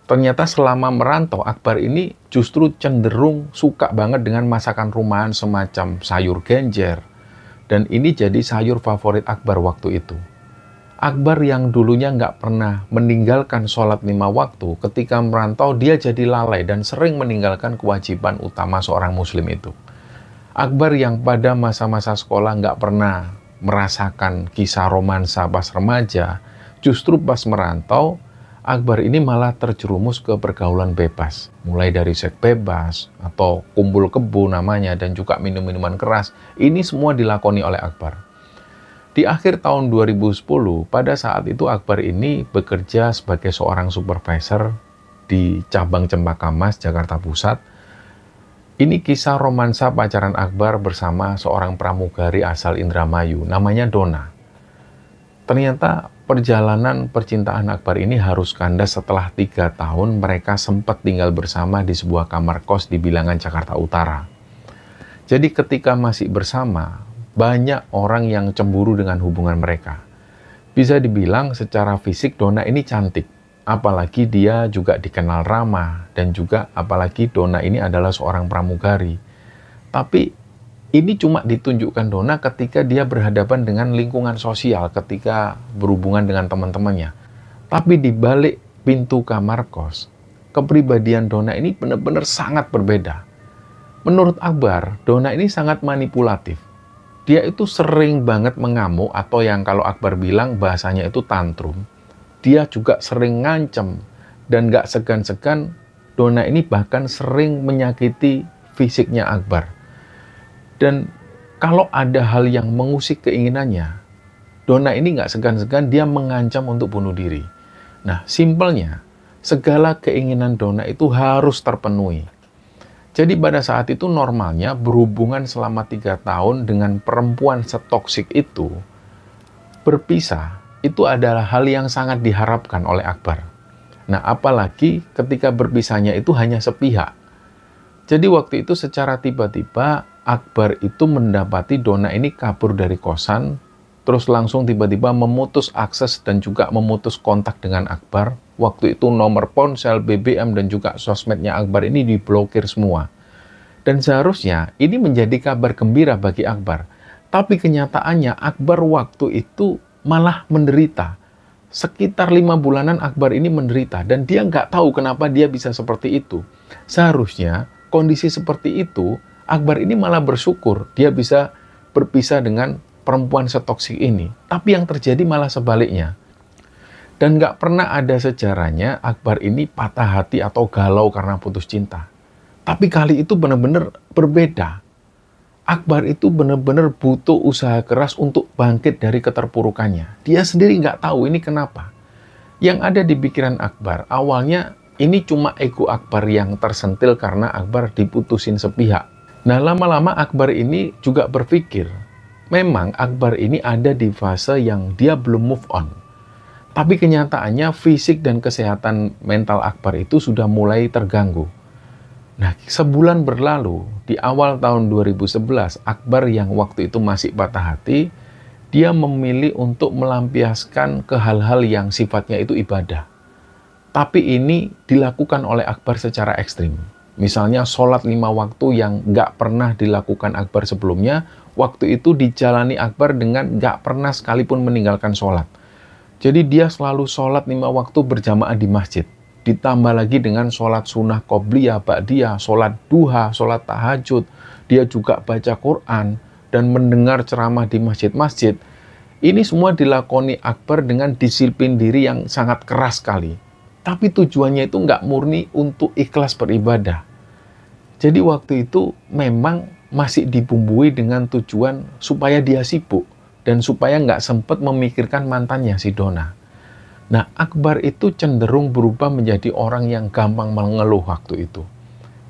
ternyata selama merantau, Akbar ini justru cenderung suka banget dengan masakan rumahan semacam sayur genjer. Dan ini jadi sayur favorit Akbar waktu itu. Akbar yang dulunya nggak pernah meninggalkan sholat 5 waktu, ketika merantau dia jadi lalai dan sering meninggalkan kewajiban utama seorang muslim itu. Akbar yang pada masa-masa sekolah nggak pernah merasakan kisah romansa pas remaja, justru pas merantau, Akbar ini malah terjerumus ke pergaulan bebas. Mulai dari seks bebas, atau kumpul kebo namanya, dan juga minum-minuman keras. Ini semua dilakoni oleh Akbar. Di akhir tahun 2010, pada saat itu Akbar ini bekerja sebagai seorang supervisor di cabang Cempaka Mas, Jakarta Pusat. Ini kisah romansa pacaran Akbar bersama seorang pramugari asal Indramayu, namanya Dona. Ternyata perjalanan percintaan Akbar ini harus kandas setelah 3 tahun mereka sempat tinggal bersama di sebuah kamar kos di Bilangan, Jakarta Utara. Jadi ketika masih bersama, banyak orang yang cemburu dengan hubungan mereka. Bisa dibilang secara fisik Dona ini cantik, apalagi dia juga dikenal ramah, dan juga apalagi Dona ini adalah seorang pramugari. Tapi ini cuma ditunjukkan Dona ketika dia berhadapan dengan lingkungan sosial, ketika berhubungan dengan teman-temannya. Tapi di balik pintu kamar kos, kepribadian Dona ini benar-benar sangat berbeda. Menurut Akbar, Dona ini sangat manipulatif. Dia itu sering banget mengamuk, atau yang kalau Akbar bilang bahasanya itu tantrum. Dia juga sering ngancem, dan gak segan-segan Dona ini bahkan sering menyakiti fisiknya Akbar. Dan kalau ada hal yang mengusik keinginannya, Dona ini gak segan-segan dia mengancam untuk bunuh diri. Nah, simpelnya, segala keinginan Dona itu harus terpenuhi. Jadi pada saat itu normalnya berhubungan selama 3 tahun dengan perempuan setoksik itu, berpisah, itu adalah hal yang sangat diharapkan oleh Akbar. Nah, apalagi ketika berpisahnya itu hanya sepihak. Jadi waktu itu secara tiba-tiba Akbar itu mendapati Dona ini kabur dari kosan, terus langsung tiba-tiba memutus akses dan juga memutus kontak dengan Akbar. Waktu itu nomor ponsel, BBM, dan juga sosmednya Akbar ini diblokir semua. Dan seharusnya ini menjadi kabar gembira bagi Akbar. Tapi kenyataannya Akbar waktu itu malah menderita. Sekitar 5 bulanan Akbar ini menderita. Dan dia nggak tahu kenapa dia bisa seperti itu. Seharusnya kondisi seperti itu, Akbar ini malah bersyukur dia bisa berpisah dengan perempuan setoksik ini. Tapi yang terjadi malah sebaliknya. Dan nggak pernah ada sejarahnya Akbar ini patah hati atau galau karena putus cinta. Tapi kali itu benar-benar berbeda. Akbar itu benar-benar butuh usaha keras untuk bangkit dari keterpurukannya. Dia sendiri nggak tahu ini kenapa. Yang ada di pikiran Akbar, awalnya ini cuma ego Akbar yang tersentil karena Akbar diputusin sepihak. Nah, lama-lama Akbar ini juga berpikir, memang Akbar ini ada di fase yang dia belum move on. Tapi kenyataannya fisik dan kesehatan mental Akbar itu sudah mulai terganggu. Nah, sebulan berlalu, di awal tahun 2011, Akbar yang waktu itu masih patah hati, dia memilih untuk melampiaskan ke hal-hal yang sifatnya itu ibadah. Tapi ini dilakukan oleh Akbar secara ekstrim. Misalnya sholat 5 waktu yang nggak pernah dilakukan Akbar sebelumnya, waktu itu dijalani Akbar dengan nggak pernah sekalipun meninggalkan sholat. Jadi dia selalu sholat 5 waktu berjamaah di masjid. Ditambah lagi dengan sholat sunnah qobliyah, ba'diyah, sholat duha, sholat tahajud. Dia juga baca Quran dan mendengar ceramah di masjid-masjid. Ini semua dilakoni Akbar dengan disiplin diri yang sangat keras sekali. Tapi tujuannya itu nggak murni untuk ikhlas beribadah. Jadi waktu itu memang masih dibumbui dengan tujuan supaya dia sibuk dan supaya nggak sempat memikirkan mantannya si Donna. Nah, Akbar itu cenderung berubah menjadi orang yang gampang mengeluh waktu itu.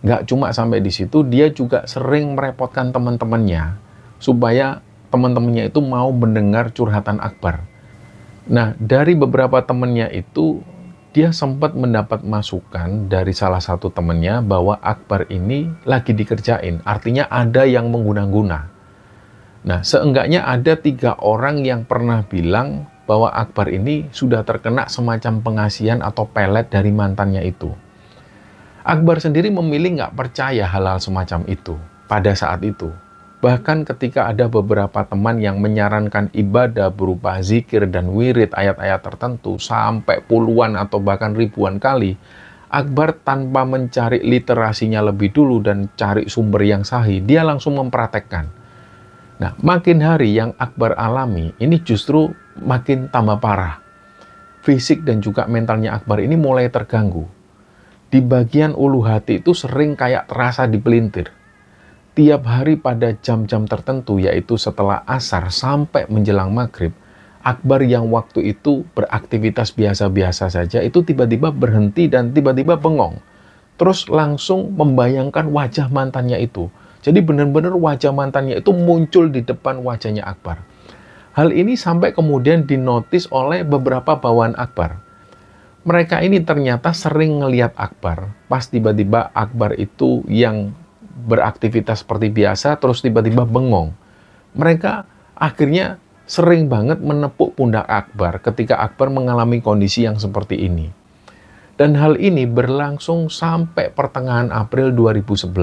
Nggak cuma sampai di situ, dia juga sering merepotkan teman-temannya supaya teman-temannya itu mau mendengar curhatan Akbar. Nah, dari beberapa temannya itu, dia sempat mendapat masukan dari salah satu temannya bahwa Akbar ini lagi dikerjain, artinya ada yang mengguna-guna. Nah, seenggaknya ada 3 orang yang pernah bilang bahwa Akbar ini sudah terkena semacam pengasihan atau pelet dari mantannya itu. Akbar sendiri memilih nggak percaya hal-hal semacam itu pada saat itu. Bahkan ketika ada beberapa teman yang menyarankan ibadah berupa zikir dan wirid ayat-ayat tertentu sampai puluhan atau bahkan ribuan kali, Akbar tanpa mencari literasinya lebih dulu dan cari sumber yang sahih, dia langsung mempraktekkan. Nah, makin hari yang Akbar alami, ini justru makin tambah parah. Fisik dan juga mentalnya Akbar ini mulai terganggu. Di bagian ulu hati itu sering kayak terasa dipelintir. Tiap hari pada jam-jam tertentu, yaitu setelah asar sampai menjelang maghrib, Akbar yang waktu itu beraktivitas biasa-biasa saja, itu tiba-tiba berhenti dan tiba-tiba bengong. Terus langsung membayangkan wajah mantannya itu. Jadi benar-benar wajah mantannya itu muncul di depan wajahnya Akbar. Hal ini sampai kemudian dinotis oleh beberapa bawahan Akbar. Mereka ini ternyata sering ngelihat Akbar, pas tiba-tiba Akbar itu yang beraktivitas seperti biasa, terus tiba-tiba bengong. Mereka akhirnya sering banget menepuk pundak Akbar ketika Akbar mengalami kondisi yang seperti ini. Dan hal ini berlangsung sampai pertengahan April 2011.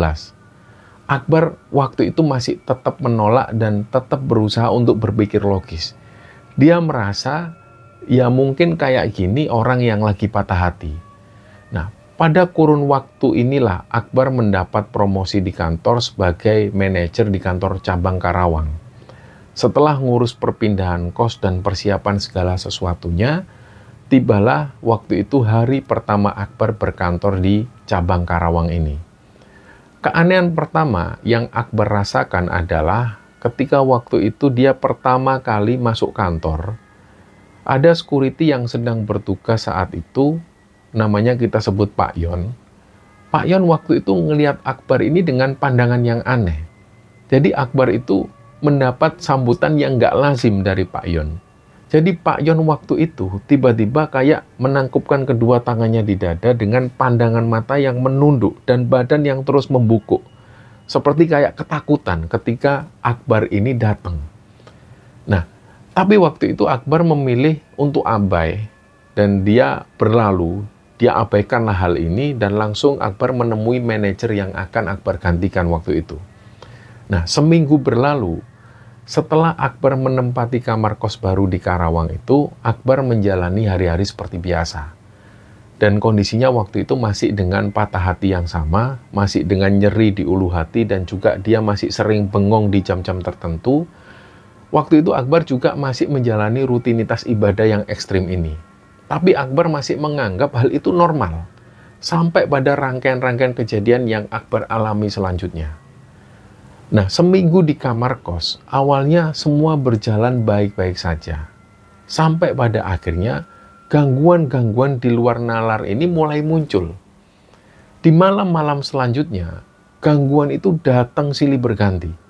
Akbar waktu itu masih tetap menolak dan tetap berusaha untuk berpikir logis. Dia merasa, ya mungkin kayak gini orang yang lagi patah hati. Nah, pada kurun waktu inilah Akbar mendapat promosi di kantor sebagai manajer di kantor cabang Karawang. Setelah ngurus perpindahan kos dan persiapan segala sesuatunya, tibalah waktu itu hari pertama Akbar berkantor di cabang Karawang ini. Keanehan pertama yang Akbar rasakan adalah ketika waktu itu dia pertama kali masuk kantor, ada security yang sedang bertugas saat itu, namanya kita sebut Pak Yon. Pak Yon waktu itu ngelihat Akbar ini dengan pandangan yang aneh. Jadi Akbar itu mendapat sambutan yang nggak lazim dari Pak Yon. Jadi Pak Yon waktu itu tiba-tiba kayak menangkupkan kedua tangannya di dada dengan pandangan mata yang menunduk dan badan yang terus membungkuk. Seperti kayak ketakutan ketika Akbar ini datang. Nah, tapi waktu itu Akbar memilih untuk abai dan dia berlalu. Dia abaikanlah hal ini dan langsung Akbar menemui manajer yang akan Akbar gantikan waktu itu. Nah, seminggu berlalu, setelah Akbar menempati kamar kos baru di Karawang itu, Akbar menjalani hari-hari seperti biasa. Dan kondisinya waktu itu masih dengan patah hati yang sama, masih dengan nyeri di ulu hati dan juga dia masih sering bengong di jam-jam tertentu. Waktu itu Akbar juga masih menjalani rutinitas ibadah yang ekstrim ini. Tapi Akbar masih menganggap hal itu normal, sampai pada rangkaian-rangkaian kejadian yang Akbar alami selanjutnya. Nah, seminggu di kamar kos, awalnya semua berjalan baik-baik saja. Sampai pada akhirnya, gangguan-gangguan di luar nalar ini mulai muncul. Di malam-malam selanjutnya, gangguan itu datang silih berganti.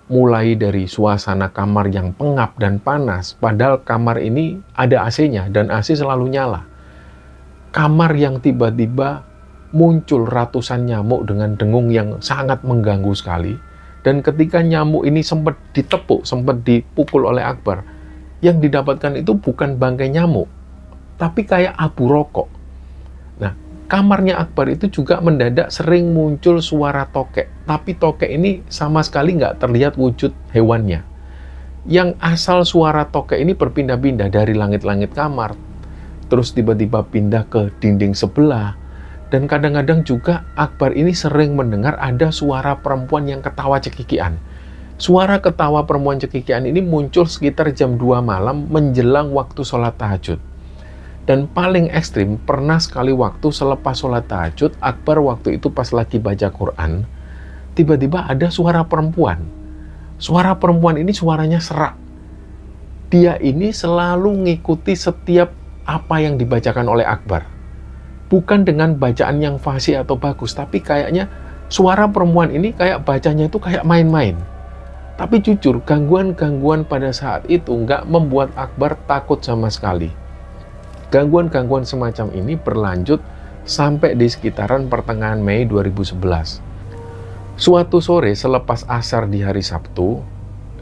Mulai dari suasana kamar yang pengap dan panas, padahal kamar ini ada AC-nya dan AC selalu nyala. Kamar yang tiba-tiba muncul ratusan nyamuk dengan dengung yang sangat mengganggu sekali. Dan ketika nyamuk ini sempat ditepuk, sempat dipukul oleh Akbar, yang didapatkan itu bukan bangkai nyamuk, tapi kayak abu rokok. Nah, kamarnya Akbar itu juga mendadak sering muncul suara tokek, tapi tokek ini sama sekali nggak terlihat wujud hewannya. Yang asal suara tokek ini berpindah-pindah dari langit-langit kamar, terus tiba-tiba pindah ke dinding sebelah, dan kadang-kadang juga Akbar ini sering mendengar ada suara perempuan yang ketawa cekikian. Suara ketawa perempuan cekikian ini muncul sekitar jam 2 malam menjelang waktu sholat tahajud. Dan paling ekstrim, pernah sekali waktu selepas sholat tahajud, Akbar waktu itu pas lagi baca Quran, tiba-tiba ada suara perempuan. Suara perempuan ini suaranya serak. Dia ini selalu ngikuti setiap apa yang dibacakan oleh Akbar. Bukan dengan bacaan yang fasih atau bagus, tapi kayaknya suara perempuan ini kayak bacanya itu kayak main-main. Tapi jujur, gangguan-gangguan pada saat itu nggak membuat Akbar takut sama sekali. Gangguan-gangguan semacam ini berlanjut sampai di sekitaran pertengahan Mei 2011. Suatu sore selepas asar di hari Sabtu,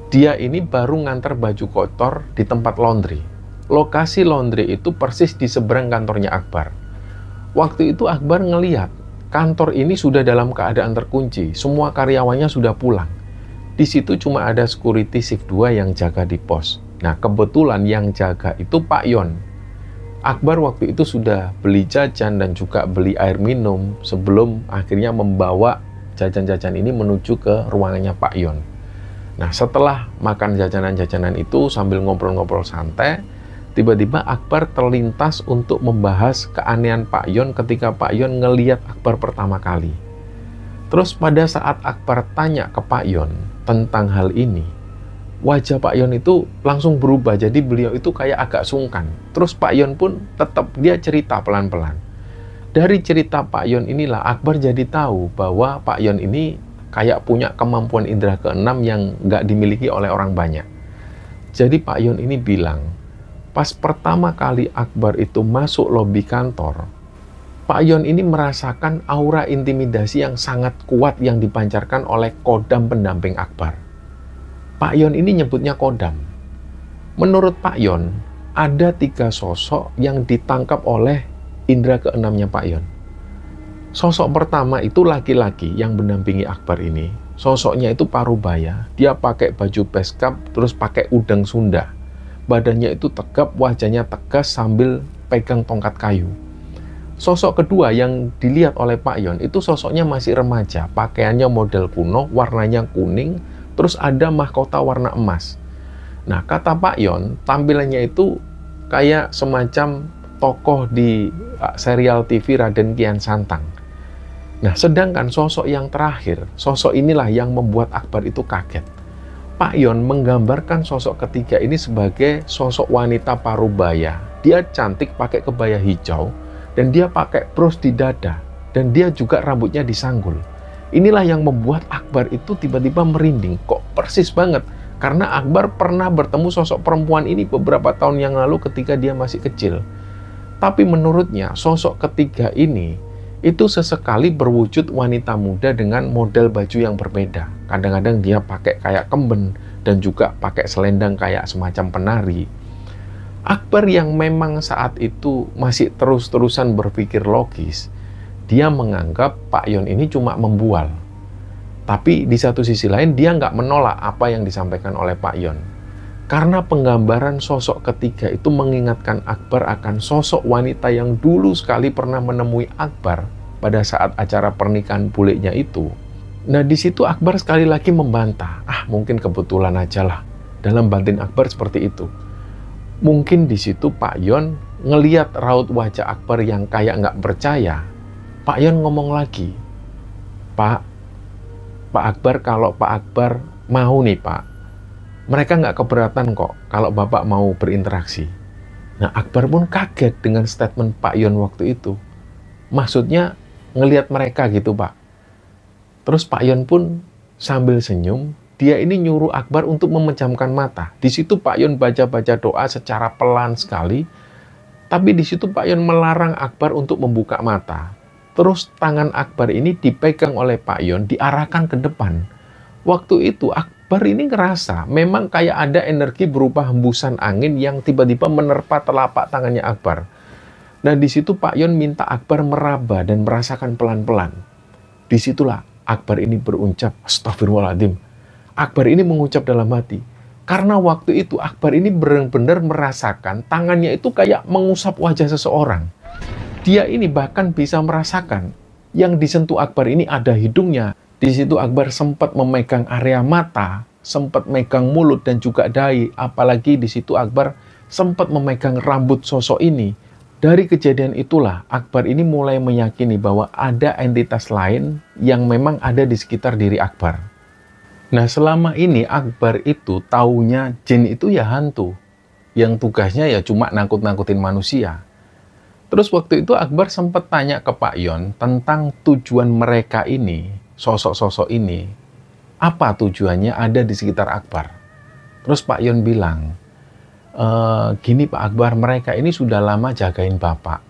dia ini baru ngantar baju kotor di tempat laundry. Lokasi laundry itu persis di seberang kantornya Akbar. Waktu itu Akbar ngeliat kantor ini sudah dalam keadaan terkunci, semua karyawannya sudah pulang. Di situ cuma ada security shift 2 yang jaga di pos. Nah, kebetulan yang jaga itu Pak Yon. Akbar waktu itu sudah beli jajan dan juga beli air minum sebelum akhirnya membawa jajan-jajan ini menuju ke ruangannya Pak Yon. Nah, setelah makan jajanan-jajanan itu sambil ngobrol-ngobrol santai, tiba-tiba Akbar terlintas untuk membahas keanehan Pak Yon ketika Pak Yon ngeliat Akbar pertama kali. Terus pada saat Akbar tanya ke Pak Yon tentang hal ini, wajah Pak Yon itu langsung berubah, jadi beliau itu kayak agak sungkan. Terus Pak Yon pun tetap dia cerita pelan-pelan. Dari cerita Pak Yon inilah Akbar jadi tahu bahwa Pak Yon ini kayak punya kemampuan indera keenam yang nggak dimiliki oleh orang banyak. Jadi Pak Yon ini bilang, pas pertama kali Akbar itu masuk lobi kantor, Pak Yon ini merasakan aura intimidasi yang sangat kuat yang dipancarkan oleh kodam pendamping Akbar. Pak Yon ini nyebutnya kodam. Menurut Pak Yon, ada 3 sosok yang ditangkap oleh indera keenamnya Pak Yon. Sosok pertama itu laki-laki yang mendampingi Akbar ini. Sosoknya itu parubaya. Dia pakai baju beskap, terus pakai udang Sunda. Badannya itu tegap, wajahnya tegas sambil pegang tongkat kayu. Sosok kedua yang dilihat oleh Pak Yon itu sosoknya masih remaja. Pakaiannya model kuno, warnanya kuning, terus ada mahkota warna emas. Nah, kata Pak Yon, tampilannya itu kayak semacam tokoh di serial TV Raden Kian Santang. Nah, sedangkan sosok yang terakhir, sosok inilah yang membuat Akbar itu kaget. Pak Yon menggambarkan sosok ketiga ini sebagai sosok wanita parubaya. Dia cantik pakai kebaya hijau, dan dia pakai bros di dada, dan dia juga rambutnya disanggul. Inilah yang membuat Akbar itu tiba-tiba merinding. Kok persis banget? Karena Akbar pernah bertemu sosok perempuan ini beberapa tahun yang lalu ketika dia masih kecil. Tapi menurutnya sosok ketiga ini itu sesekali berwujud wanita muda dengan model baju yang berbeda. Kadang-kadang dia pakai kayak kemben dan juga pakai selendang kayak semacam penari. Akbar yang memang saat itu masih terus-terusan berpikir logis, dia menganggap Pak Yon ini cuma membual. Tapi di satu sisi lain dia nggak menolak apa yang disampaikan oleh Pak Yon. Karena penggambaran sosok ketiga itu mengingatkan Akbar akan sosok wanita yang dulu sekali pernah menemui Akbar pada saat acara pernikahan buliknya itu. Nah, di situ Akbar sekali lagi membantah. Mungkin kebetulan aja lah. Dalam batin Akbar seperti itu. Mungkin di situ Pak Yon ngeliat raut wajah Akbar yang kayak nggak percaya. Pak Yon ngomong lagi, Pak Akbar, kalau Pak Akbar mau nih Pak, mereka nggak keberatan kok kalau Bapak mau berinteraksi. Nah, Akbar pun kaget dengan statement Pak Yon waktu itu. Maksudnya ngelihat mereka gitu Pak. Terus Pak Yon pun sambil senyum, dia ini nyuruh Akbar untuk memejamkan mata. Di situ Pak Yon baca-baca doa secara pelan sekali, tapi di situ Pak Yon melarang Akbar untuk membuka mata. Terus tangan Akbar ini dipegang oleh Pak Yon, diarahkan ke depan. Waktu itu Akbar ini ngerasa memang kayak ada energi berupa hembusan angin yang tiba-tiba menerpa telapak tangannya Akbar. Nah, di situ Pak Yon minta Akbar meraba dan merasakan pelan-pelan. Disitulah Akbar ini berucap, Astagfirullahaladzim. Akbar ini mengucap dalam hati. Karena waktu itu Akbar ini benar-benar merasakan tangannya itu kayak mengusap wajah seseorang. Dia ini bahkan bisa merasakan yang disentuh Akbar ini ada hidungnya. Di situ Akbar sempat memegang area mata, sempat megang mulut dan juga dahi. Apalagi di situ Akbar sempat memegang rambut sosok ini. Dari kejadian itulah Akbar ini mulai meyakini bahwa ada entitas lain yang memang ada di sekitar diri Akbar. Nah, selama ini Akbar itu taunya jin itu ya hantu, yang tugasnya ya cuma nakut-nakutin manusia. Terus waktu itu Akbar sempat tanya ke Pak Yon tentang tujuan mereka ini, sosok-sosok ini, apa tujuannya ada di sekitar Akbar. Terus Pak Yon bilang, gini Pak Akbar, mereka ini sudah lama jagain Bapak.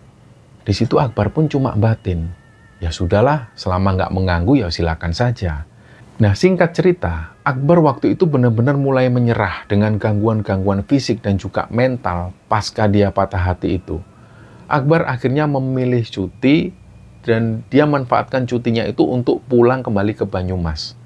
Di situ Akbar pun cuma batin. Ya sudahlah, selama nggak mengganggu ya silakan saja. Nah, singkat cerita, Akbar waktu itu benar-benar mulai menyerah dengan gangguan-gangguan fisik dan juga mental pasca dia patah hati itu. Akbar akhirnya memilih cuti dan dia manfaatkan cutinya itu untuk pulang kembali ke Banyumas.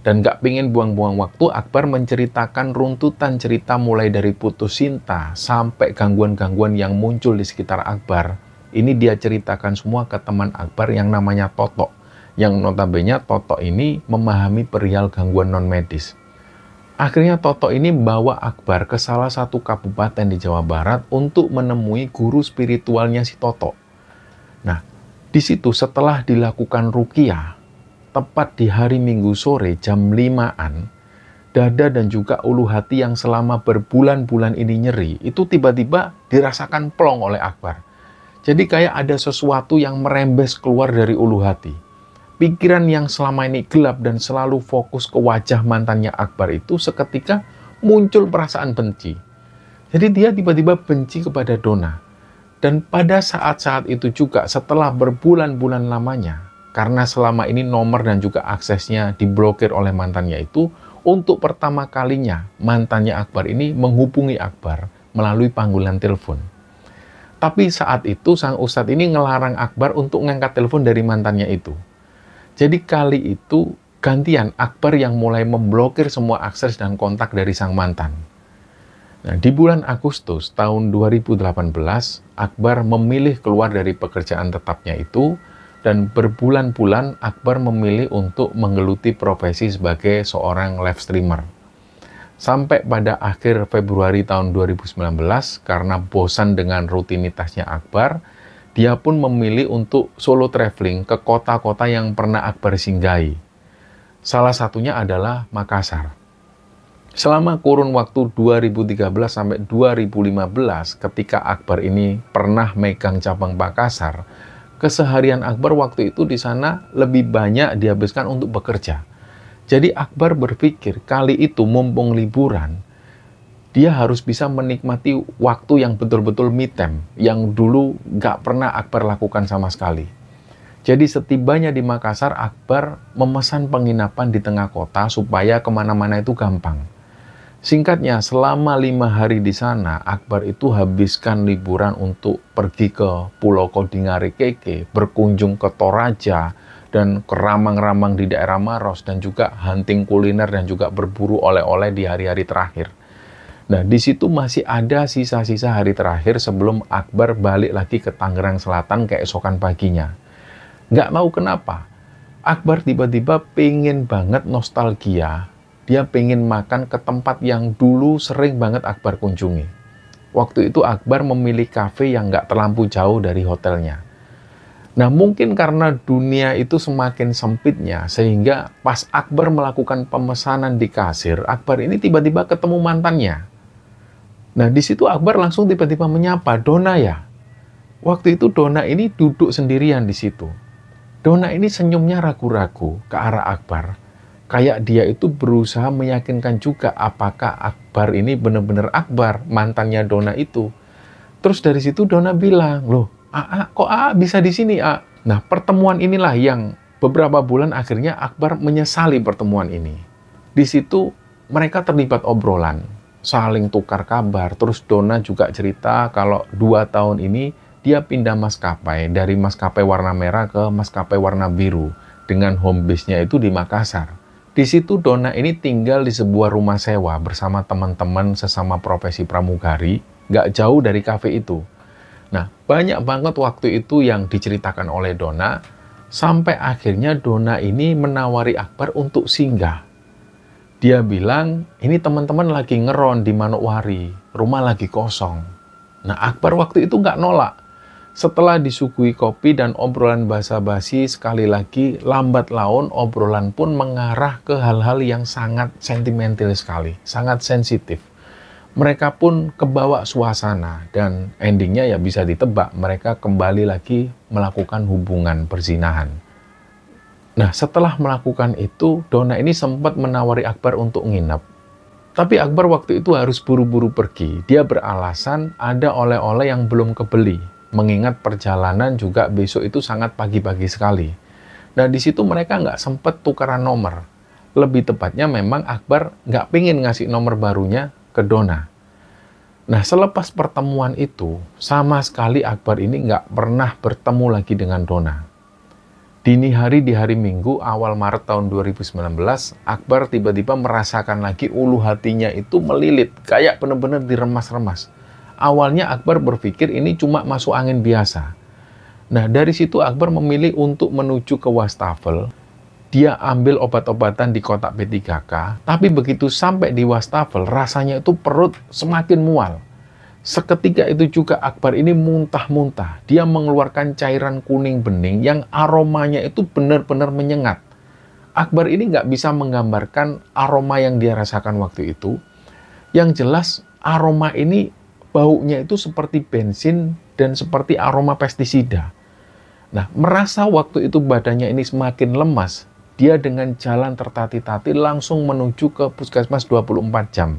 Dan gak pingin buang-buang waktu, Akbar menceritakan runtutan cerita mulai dari putus cinta sampai gangguan-gangguan yang muncul di sekitar Akbar. Ini dia ceritakan semua ke teman Akbar yang namanya Toto. Yang notabene Toto ini memahami perihal gangguan non-medis. Akhirnya Toto ini membawa Akbar ke salah satu kabupaten di Jawa Barat untuk menemui guru spiritualnya si Toto. Nah, di situ setelah dilakukan ruqyah, tepat di hari Minggu sore jam 5-an, dada dan juga ulu hati yang selama berbulan-bulan ini nyeri, itu tiba-tiba dirasakan plong oleh Akbar. Jadi kayak ada sesuatu yang merembes keluar dari ulu hati. Pikiran yang selama ini gelap dan selalu fokus ke wajah mantannya Akbar itu seketika muncul perasaan benci. Jadi dia tiba-tiba benci kepada Donna. Dan pada saat-saat itu juga setelah berbulan-bulan lamanya, karena selama ini nomor dan juga aksesnya diblokir oleh mantannya itu, untuk pertama kalinya mantannya Akbar ini menghubungi Akbar melalui panggilan telepon. Tapi saat itu sang ustadz ini ngelarang Akbar untuk ngangkat telepon dari mantannya itu. Jadi kali itu gantian Akbar yang mulai memblokir semua akses dan kontak dari sang mantan. Nah, di bulan Agustus tahun 2018, Akbar memilih keluar dari pekerjaan tetapnya itu. Dan berbulan-bulan Akbar memilih untuk menggeluti profesi sebagai seorang live streamer. Sampai pada akhir Februari tahun 2019, karena bosan dengan rutinitasnya Akbar, dia pun memilih untuk solo traveling ke kota-kota yang pernah Akbar singgahi. Salah satunya adalah Makassar. Selama kurun waktu 2013 sampai 2015, ketika Akbar ini pernah megang cabang Makassar, keseharian Akbar waktu itu di sana lebih banyak dihabiskan untuk bekerja. Jadi Akbar berpikir kali itu mumpung liburan, dia harus bisa menikmati waktu yang betul-betul me time, yang dulu nggak pernah Akbar lakukan sama sekali. Jadi setibanya di Makassar, Akbar memesan penginapan di tengah kota supaya kemana-mana itu gampang. Singkatnya, selama 5 hari di sana, Akbar itu habiskan liburan untuk pergi ke Pulau Kodingari Keke, berkunjung ke Toraja, dan ke ramang-ramang di daerah Maros, dan juga hunting kuliner dan juga berburu oleh-oleh di hari-hari terakhir. Nah, di situ masih ada sisa-sisa hari terakhir sebelum Akbar balik lagi ke Tangerang Selatan keesokan paginya. Nggak tahu kenapa, Akbar tiba-tiba pengen banget nostalgia. Dia pengen makan ke tempat yang dulu sering banget Akbar kunjungi. Waktu itu Akbar memilih kafe yang nggak terlampau jauh dari hotelnya. Nah, mungkin karena dunia itu semakin sempitnya, sehingga pas Akbar melakukan pemesanan di kasir, Akbar ini tiba-tiba ketemu mantannya. Nah, di situ Akbar langsung tiba-tiba menyapa, "Donna ya?" Waktu itu Donna ini duduk sendirian di situ. Donna ini senyumnya ragu-ragu ke arah Akbar. Kayak dia itu berusaha meyakinkan juga apakah Akbar ini benar-benar Akbar, mantannya Donna itu. Terus dari situ Donna bilang, "Loh, kok bisa di sini, A?" Nah, pertemuan inilah yang beberapa bulan akhirnya Akbar menyesali pertemuan ini. Di situ mereka terlibat obrolan, saling tukar kabar. Terus Donna juga cerita kalau 2 tahun ini dia pindah maskapai dari maskapai warna merah ke maskapai warna biru dengan home base-nya itu di Makassar. Di situ Donna ini tinggal di sebuah rumah sewa bersama teman-teman sesama profesi pramugari, nggak jauh dari kafe itu. Nah, banyak banget waktu itu yang diceritakan oleh Donna, sampai akhirnya Donna ini menawari Akbar untuk singgah. Dia bilang, ini teman-teman lagi ngeron di Manokwari, rumah lagi kosong. Nah, Akbar waktu itu nggak nolak. Setelah disuguhi kopi dan obrolan basa-basi, sekali lagi lambat laun obrolan pun mengarah ke hal-hal yang sangat sentimental sekali, sangat sensitif. Mereka pun kebawa suasana dan endingnya ya bisa ditebak, mereka kembali lagi melakukan hubungan perzinahan. Nah, setelah melakukan itu, Donna ini sempat menawari Akbar untuk nginep. Tapi Akbar waktu itu harus buru-buru pergi. Dia beralasan ada oleh-oleh yang belum kebeli, mengingat perjalanan juga besok itu sangat pagi-pagi sekali. Nah, di situ mereka nggak sempat tukaran nomor. Lebih tepatnya memang Akbar nggak pengen ngasih nomor barunya ke Donna. Nah, selepas pertemuan itu, sama sekali Akbar ini nggak pernah bertemu lagi dengan Donna. Dini hari di hari Minggu awal Maret tahun 2019, Akbar tiba-tiba merasakan lagi ulu hatinya itu melilit, kayak benar-benar diremas-remas. Awalnya Akbar berpikir ini cuma masuk angin biasa. Nah, dari situ Akbar memilih untuk menuju ke wastafel. Dia ambil obat-obatan di kotak P3K, tapi begitu sampai di wastafel, rasanya itu perut semakin mual. Seketika itu juga Akbar ini muntah-muntah. Dia mengeluarkan cairan kuning bening yang aromanya itu benar-benar menyengat. Akbar ini nggak bisa menggambarkan aroma yang dia rasakan waktu itu. Yang jelas aroma ini baunya itu seperti bensin dan seperti aroma pestisida. Nah, merasa waktu itu badannya ini semakin lemas, dia dengan jalan tertati-tati langsung menuju ke puskesmas 24 jam.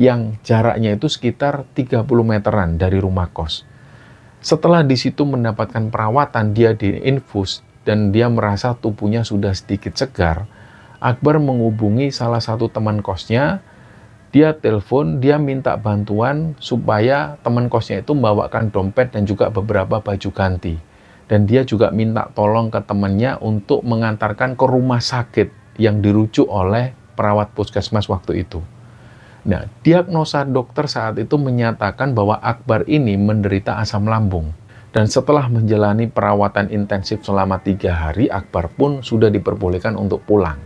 Yang jaraknya itu sekitar 30 meteran dari rumah kos. Setelah di situ mendapatkan perawatan, dia diinfus dan dia merasa tubuhnya sudah sedikit segar. Akbar menghubungi salah satu teman kosnya. Dia telepon, dia minta bantuan supaya teman kosnya itu membawakan dompet dan juga beberapa baju ganti. Dan dia juga minta tolong ke temannya untuk mengantarkan ke rumah sakit yang dirujuk oleh perawat puskesmas waktu itu. Nah, diagnosa dokter saat itu menyatakan bahwa Akbar ini menderita asam lambung. Dan setelah menjalani perawatan intensif selama 3 hari, Akbar pun sudah diperbolehkan untuk pulang.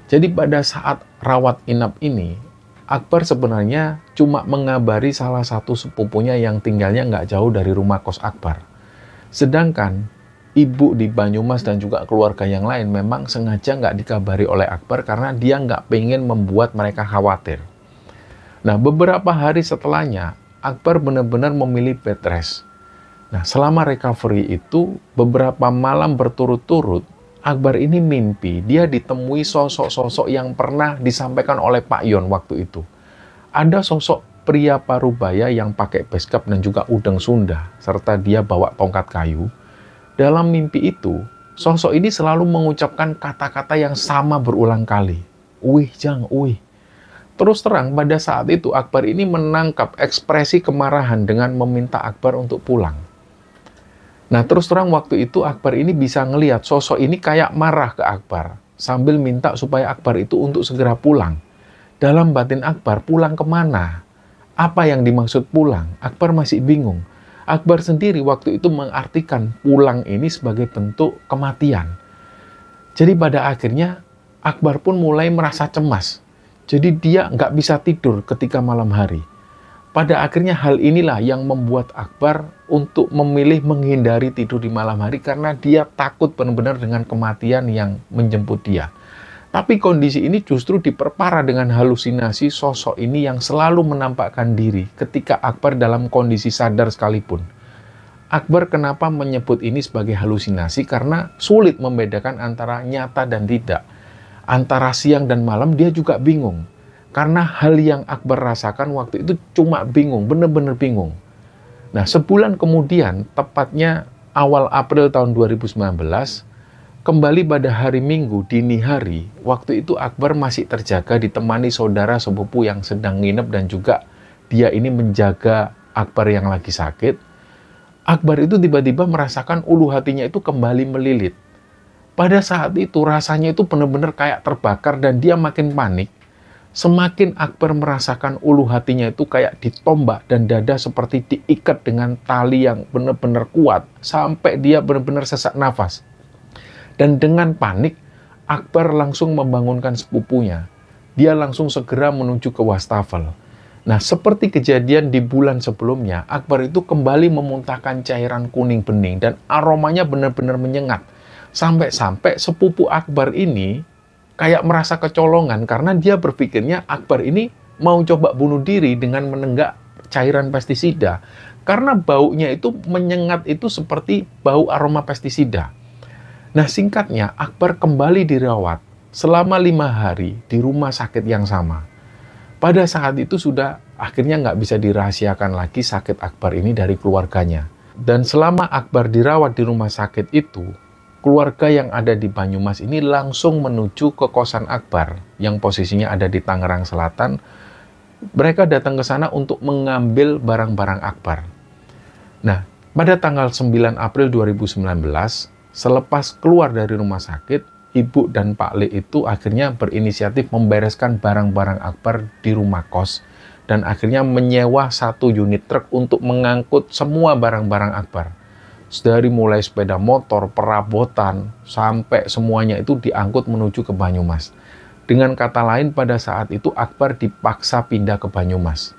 Jadi pada saat rawat inap ini, Akbar sebenarnya cuma mengabari salah satu sepupunya yang tinggalnya nggak jauh dari rumah kos Akbar. Sedangkan ibu di Banyumas dan juga keluarga yang lain memang sengaja nggak dikabari oleh Akbar karena dia nggak pengen membuat mereka khawatir. Nah, beberapa hari setelahnya, Akbar benar-benar memilih bed rest. Nah, selama recovery itu, beberapa malam berturut-turut, Akbar ini mimpi dia ditemui sosok-sosok yang pernah disampaikan oleh Pak Yon waktu itu. Ada sosok pria parubaya yang pakai beskap dan juga udeng Sunda, serta dia bawa tongkat kayu. Dalam mimpi itu, sosok ini selalu mengucapkan kata-kata yang sama berulang kali. Uih Jang, uih. Terus terang, pada saat itu Akbar ini menangkap ekspresi kemarahan dengan meminta Akbar untuk pulang. Nah, terus terang waktu itu Akbar ini bisa ngelihat sosok ini kayak marah ke Akbar, sambil minta supaya Akbar itu untuk segera pulang. Dalam batin Akbar, pulang kemana? Apa yang dimaksud pulang? Akbar masih bingung. Akbar sendiri waktu itu mengartikan pulang ini sebagai bentuk kematian. Jadi pada akhirnya Akbar pun mulai merasa cemas. Jadi dia nggak bisa tidur ketika malam hari. Pada akhirnya hal inilah yang membuat Akbar untuk memilih menghindari tidur di malam hari karena dia takut benar-benar dengan kematian yang menjemput dia. Tapi kondisi ini justru diperparah dengan halusinasi sosok ini yang selalu menampakkan diri ketika Akbar dalam kondisi sadar sekalipun. Akbar kenapa menyebut ini sebagai halusinasi? Karena sulit membedakan antara nyata dan tidak. Antara siang dan malam dia juga bingung. Karena hal yang Akbar rasakan waktu itu cuma bingung, benar-benar bingung. Nah, sebulan kemudian, tepatnya awal April tahun 2019, kembali pada hari Minggu dini hari, waktu itu Akbar masih terjaga ditemani saudara sepupu yang sedang nginep dan juga dia ini menjaga Akbar yang lagi sakit. Akbar itu tiba-tiba merasakan ulu hatinya itu kembali melilit. Pada saat itu rasanya itu benar-benar kayak terbakar dan dia makin panik. Semakin Akbar merasakan ulu hatinya itu kayak ditombak dan dada seperti diikat dengan tali yang benar-benar kuat sampai dia benar-benar sesak nafas. Dan dengan panik, Akbar langsung membangunkan sepupunya. Dia langsung segera menuju ke wastafel. Nah, seperti kejadian di bulan sebelumnya, Akbar itu kembali memuntahkan cairan kuning bening dan aromanya benar-benar menyengat. Sampai-sampai sepupu Akbar ini kayak merasa kecolongan karena dia berpikirnya Akbar ini mau coba bunuh diri dengan menenggak cairan pestisida. Karena baunya itu menyengat itu seperti bau aroma pestisida. Nah, singkatnya, Akbar kembali dirawat selama 5 hari di rumah sakit yang sama. Pada saat itu sudah akhirnya nggak bisa dirahasiakan lagi sakit Akbar ini dari keluarganya. Dan selama Akbar dirawat di rumah sakit itu, keluarga yang ada di Banyumas ini langsung menuju ke kosan Akbar yang posisinya ada di Tangerang Selatan. Mereka datang ke sana untuk mengambil barang-barang Akbar. Nah, pada tanggal 9 April 2019, selepas keluar dari rumah sakit, Ibu dan Pak Le itu akhirnya berinisiatif membereskan barang-barang Akbar di rumah kos dan akhirnya menyewa 1 unit truk untuk mengangkut semua barang-barang Akbar. Dari mulai sepeda motor, perabotan, sampai semuanya itu diangkut menuju ke Banyumas. Dengan kata lain, pada saat itu Akbar dipaksa pindah ke Banyumas.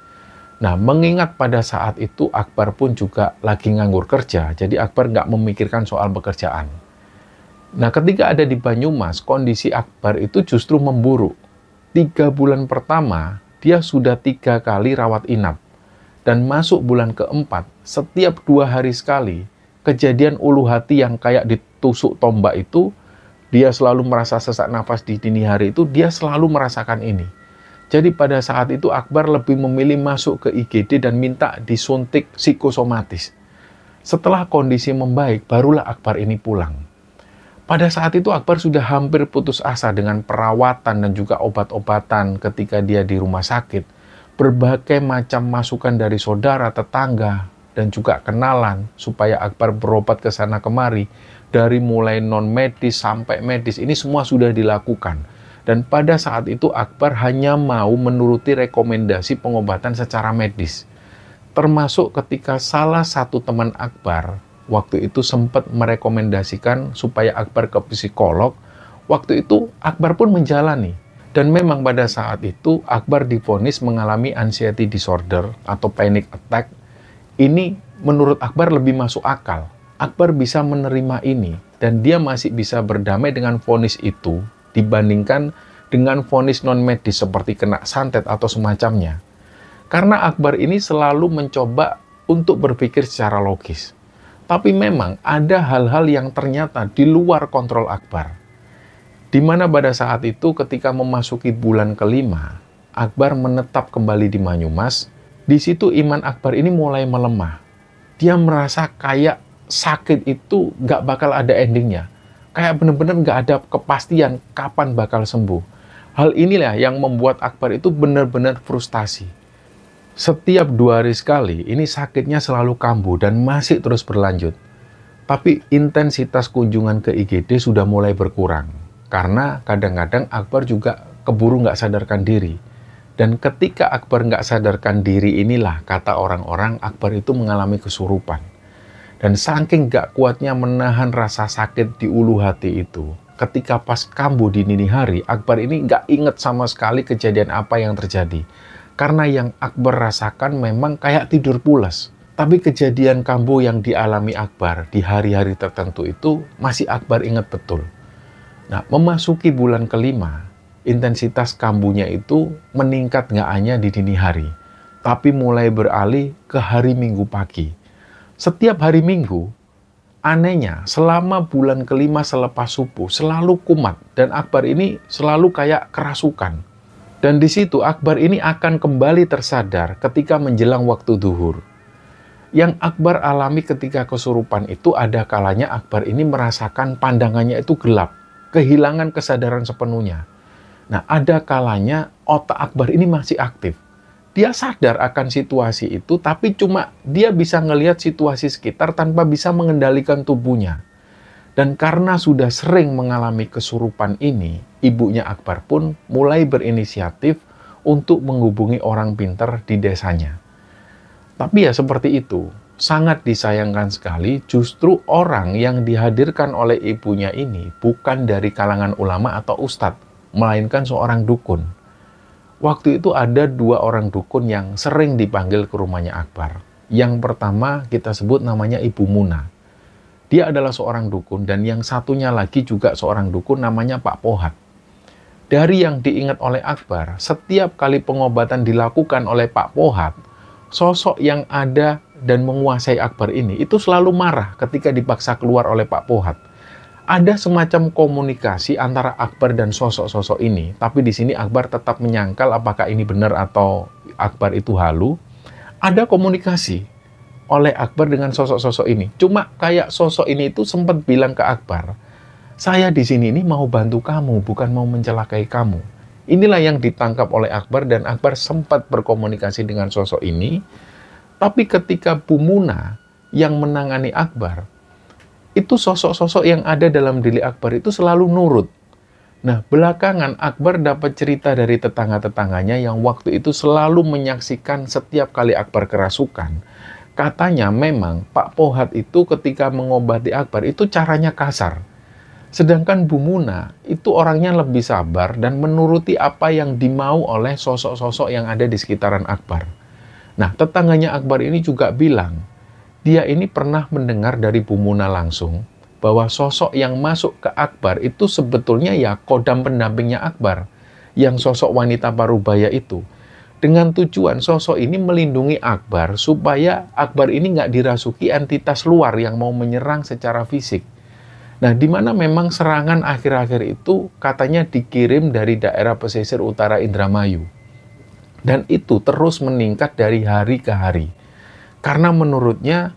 Nah, mengingat pada saat itu Akbar pun juga lagi nganggur kerja, jadi Akbar nggak memikirkan soal pekerjaan. Nah, ketika ada di Banyumas, kondisi Akbar itu justru memburuk. 3 bulan pertama, dia sudah 3 kali rawat inap. Dan masuk bulan keempat, setiap 2 hari sekali, kejadian ulu hati yang kayak ditusuk tombak itu, dia selalu merasa sesak nafas di dini hari itu, dia selalu merasakan ini. Jadi pada saat itu Akbar lebih memilih masuk ke IGD dan minta disuntik psikosomatis. Setelah kondisi membaik, barulah Akbar ini pulang. Pada saat itu Akbar sudah hampir putus asa dengan perawatan dan juga obat-obatan ketika dia di rumah sakit. Berbagai macam masukan dari saudara, tetangga, dan juga kenalan supaya Akbar berobat ke sana kemari. Dari mulai non-medis sampai medis, ini semua sudah dilakukan. Dan pada saat itu Akbar hanya mau menuruti rekomendasi pengobatan secara medis. Termasuk ketika salah satu teman Akbar waktu itu sempat merekomendasikan supaya Akbar ke psikolog. Waktu itu Akbar pun menjalani. Dan memang pada saat itu Akbar divonis mengalami anxiety disorder atau panic attack. Ini menurut Akbar lebih masuk akal. Akbar bisa menerima ini dan dia masih bisa berdamai dengan vonis itu dibandingkan dengan vonis non-medis seperti kena santet atau semacamnya. Karena Akbar ini selalu mencoba untuk berpikir secara logis. Tapi memang ada hal-hal yang ternyata di luar kontrol Akbar. Di mana pada saat itu ketika memasuki bulan kelima, Akbar menetap kembali di Banyumas. Di situ iman Akbar ini mulai melemah. Dia merasa kayak sakit itu nggak bakal ada endingnya. Kayak benar-benar nggak ada kepastian kapan bakal sembuh. Hal inilah yang membuat Akbar itu benar-benar frustasi. Setiap 2 hari sekali, ini sakitnya selalu kambuh dan masih terus berlanjut. Tapi intensitas kunjungan ke IGD sudah mulai berkurang. Karena kadang-kadang Akbar juga keburu nggak sadarkan diri. Dan ketika Akbar nggak sadarkan diri inilah, kata orang-orang, Akbar itu mengalami kesurupan. Dan saking nggak kuatnya menahan rasa sakit di ulu hati itu, ketika pas kambuh di dini hari, Akbar ini nggak inget sama sekali kejadian apa yang terjadi. Karena yang Akbar rasakan memang kayak tidur pulas. Tapi kejadian kambuh yang dialami Akbar di hari-hari tertentu itu masih Akbar ingat betul. Nah, memasuki bulan kelima, intensitas kambuhnya itu meningkat nggak hanya di dini hari, tapi mulai beralih ke hari Minggu pagi. Setiap hari Minggu, anehnya selama bulan kelima selepas subuh selalu kumat dan Akbar ini selalu kayak kerasukan. Dan di situ Akbar ini akan kembali tersadar ketika menjelang waktu duhur. Yang Akbar alami ketika kesurupan itu ada kalanya Akbar ini merasakan pandangannya itu gelap, kehilangan kesadaran sepenuhnya. Nah, ada kalanya otak Akbar ini masih aktif. Dia sadar akan situasi itu, tapi cuma dia bisa ngelihat situasi sekitar tanpa bisa mengendalikan tubuhnya. Dan karena sudah sering mengalami kesurupan ini, ibunya Akbar pun mulai berinisiatif untuk menghubungi orang pintar di desanya. Tapi ya seperti itu, sangat disayangkan sekali justru orang yang dihadirkan oleh ibunya ini bukan dari kalangan ulama atau ustadz, melainkan seorang dukun. Waktu itu ada 2 orang dukun yang sering dipanggil ke rumahnya Akbar. Yang pertama kita sebut namanya Ibu Muna. Dia adalah seorang dukun, dan yang satunya lagi juga seorang dukun namanya Pak Pohat. Dari yang diingat oleh Akbar, setiap kali pengobatan dilakukan oleh Pak Pohat, sosok yang ada dan menguasai Akbar ini itu selalu marah ketika dipaksa keluar oleh Pak Pohat. Ada semacam komunikasi antara Akbar dan sosok-sosok ini, tapi di sini Akbar tetap menyangkal apakah ini benar atau Akbar itu halu. Ada komunikasi oleh Akbar dengan sosok-sosok ini. Cuma kayak sosok ini itu sempat bilang ke Akbar, saya di sini ini mau bantu kamu, bukan mau mencelakai kamu. Inilah yang ditangkap oleh Akbar, dan Akbar sempat berkomunikasi dengan sosok ini. Tapi ketika Bu Muna yang menangani Akbar, itu sosok-sosok yang ada dalam diri Akbar itu selalu nurut. Nah, belakangan Akbar dapat cerita dari tetangga-tetangganya yang waktu itu selalu menyaksikan setiap kali Akbar kerasukan. Katanya memang Pak Pohat itu ketika mengobati Akbar itu caranya kasar. Sedangkan Bu Muna itu orangnya lebih sabar dan menuruti apa yang dimau oleh sosok-sosok yang ada di sekitaran Akbar. Nah, tetangganya Akbar ini juga bilang, dia ini pernah mendengar dari Bu Muna langsung bahwa sosok yang masuk ke Akbar itu sebetulnya ya kodam pendampingnya Akbar, yang sosok wanita parubaya itu. Dengan tujuan sosok ini melindungi Akbar supaya Akbar ini nggak dirasuki entitas luar yang mau menyerang secara fisik. Nah, di mana memang serangan akhir-akhir itu katanya dikirim dari daerah pesisir utara Indramayu. Dan itu terus meningkat dari hari ke hari. Karena menurutnya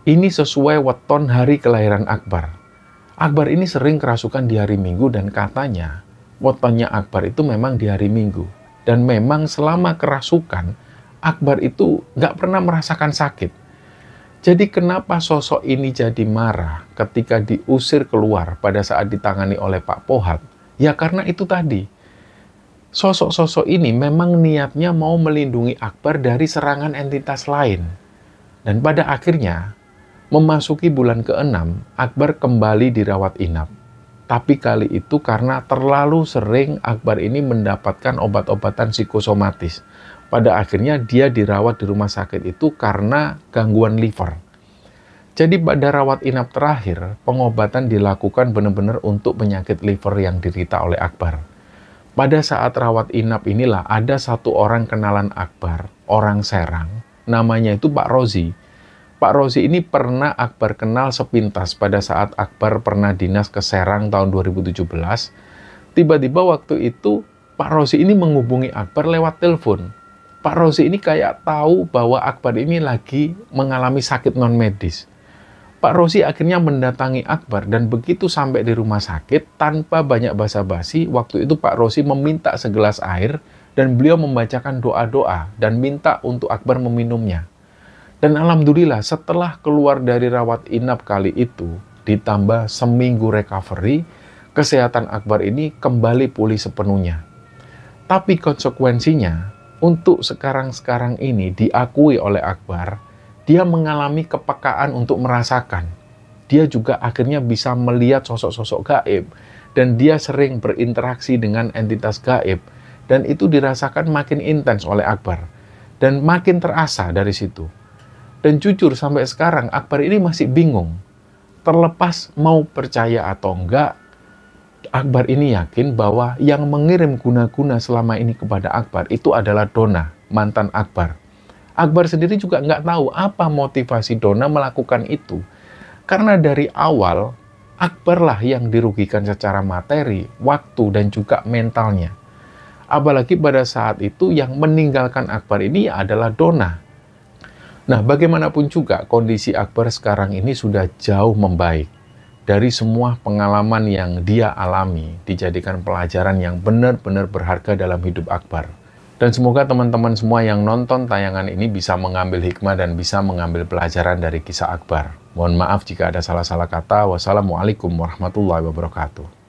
ini sesuai weton hari kelahiran Akbar. Akbar ini sering kerasukan di hari Minggu, dan katanya wetonnya Akbar itu memang di hari Minggu. Dan memang selama kerasukan, Akbar itu nggak pernah merasakan sakit. Jadi kenapa sosok ini jadi marah ketika diusir keluar pada saat ditangani oleh Pak Pohat? Ya karena itu tadi. Sosok-sosok ini memang niatnya mau melindungi Akbar dari serangan entitas lain. Dan pada akhirnya, memasuki bulan ke-6, Akbar kembali dirawat inap. Tapi kali itu karena terlalu sering Akbar ini mendapatkan obat-obatan psikosomatis. Pada akhirnya dia dirawat di rumah sakit itu karena gangguan liver. Jadi pada rawat inap terakhir, pengobatan dilakukan benar-benar untuk penyakit liver yang diderita oleh Akbar. Pada saat rawat inap inilah ada satu orang kenalan Akbar, orang Serang, namanya itu Pak Rozi. Pak Rozi ini pernah Akbar kenal sepintas pada saat Akbar pernah dinas ke Serang tahun 2017. Tiba-tiba waktu itu Pak Rozi ini menghubungi Akbar lewat telepon. Pak Rozi ini kayak tahu bahwa Akbar ini lagi mengalami sakit non-medis. Pak Rozi akhirnya mendatangi Akbar, dan begitu sampai di rumah sakit, tanpa banyak basa-basi, waktu itu Pak Rozi meminta segelas air, dan beliau membacakan doa-doa, dan minta untuk Akbar meminumnya. Dan alhamdulillah setelah keluar dari rawat inap kali itu, ditambah seminggu recovery, kesehatan Akbar ini kembali pulih sepenuhnya. Tapi konsekuensinya, untuk sekarang-sekarang ini diakui oleh Akbar, dia mengalami kepekaan untuk merasakan. Dia juga akhirnya bisa melihat sosok-sosok gaib, dan dia sering berinteraksi dengan entitas gaib, dan itu dirasakan makin intens oleh Akbar, dan makin terasa dari situ. Dan jujur sampai sekarang Akbar ini masih bingung. Terlepas mau percaya atau enggak, Akbar ini yakin bahwa yang mengirim guna-guna selama ini kepada Akbar itu adalah Dona, mantan Akbar. Akbar sendiri juga nggak tahu apa motivasi Dona melakukan itu. Karena dari awal, Akbar lah yang dirugikan secara materi, waktu, dan juga mentalnya. Apalagi pada saat itu yang meninggalkan Akbar ini adalah Dona. Nah, bagaimanapun juga kondisi Akbar sekarang ini sudah jauh membaik. Dari semua pengalaman yang dia alami, dijadikan pelajaran yang benar-benar berharga dalam hidup Akbar. Dan semoga teman-teman semua yang nonton tayangan ini bisa mengambil hikmah dan bisa mengambil pelajaran dari kisah Akbar. Mohon maaf jika ada salah-salah kata. Wassalamualaikum warahmatullahi wabarakatuh.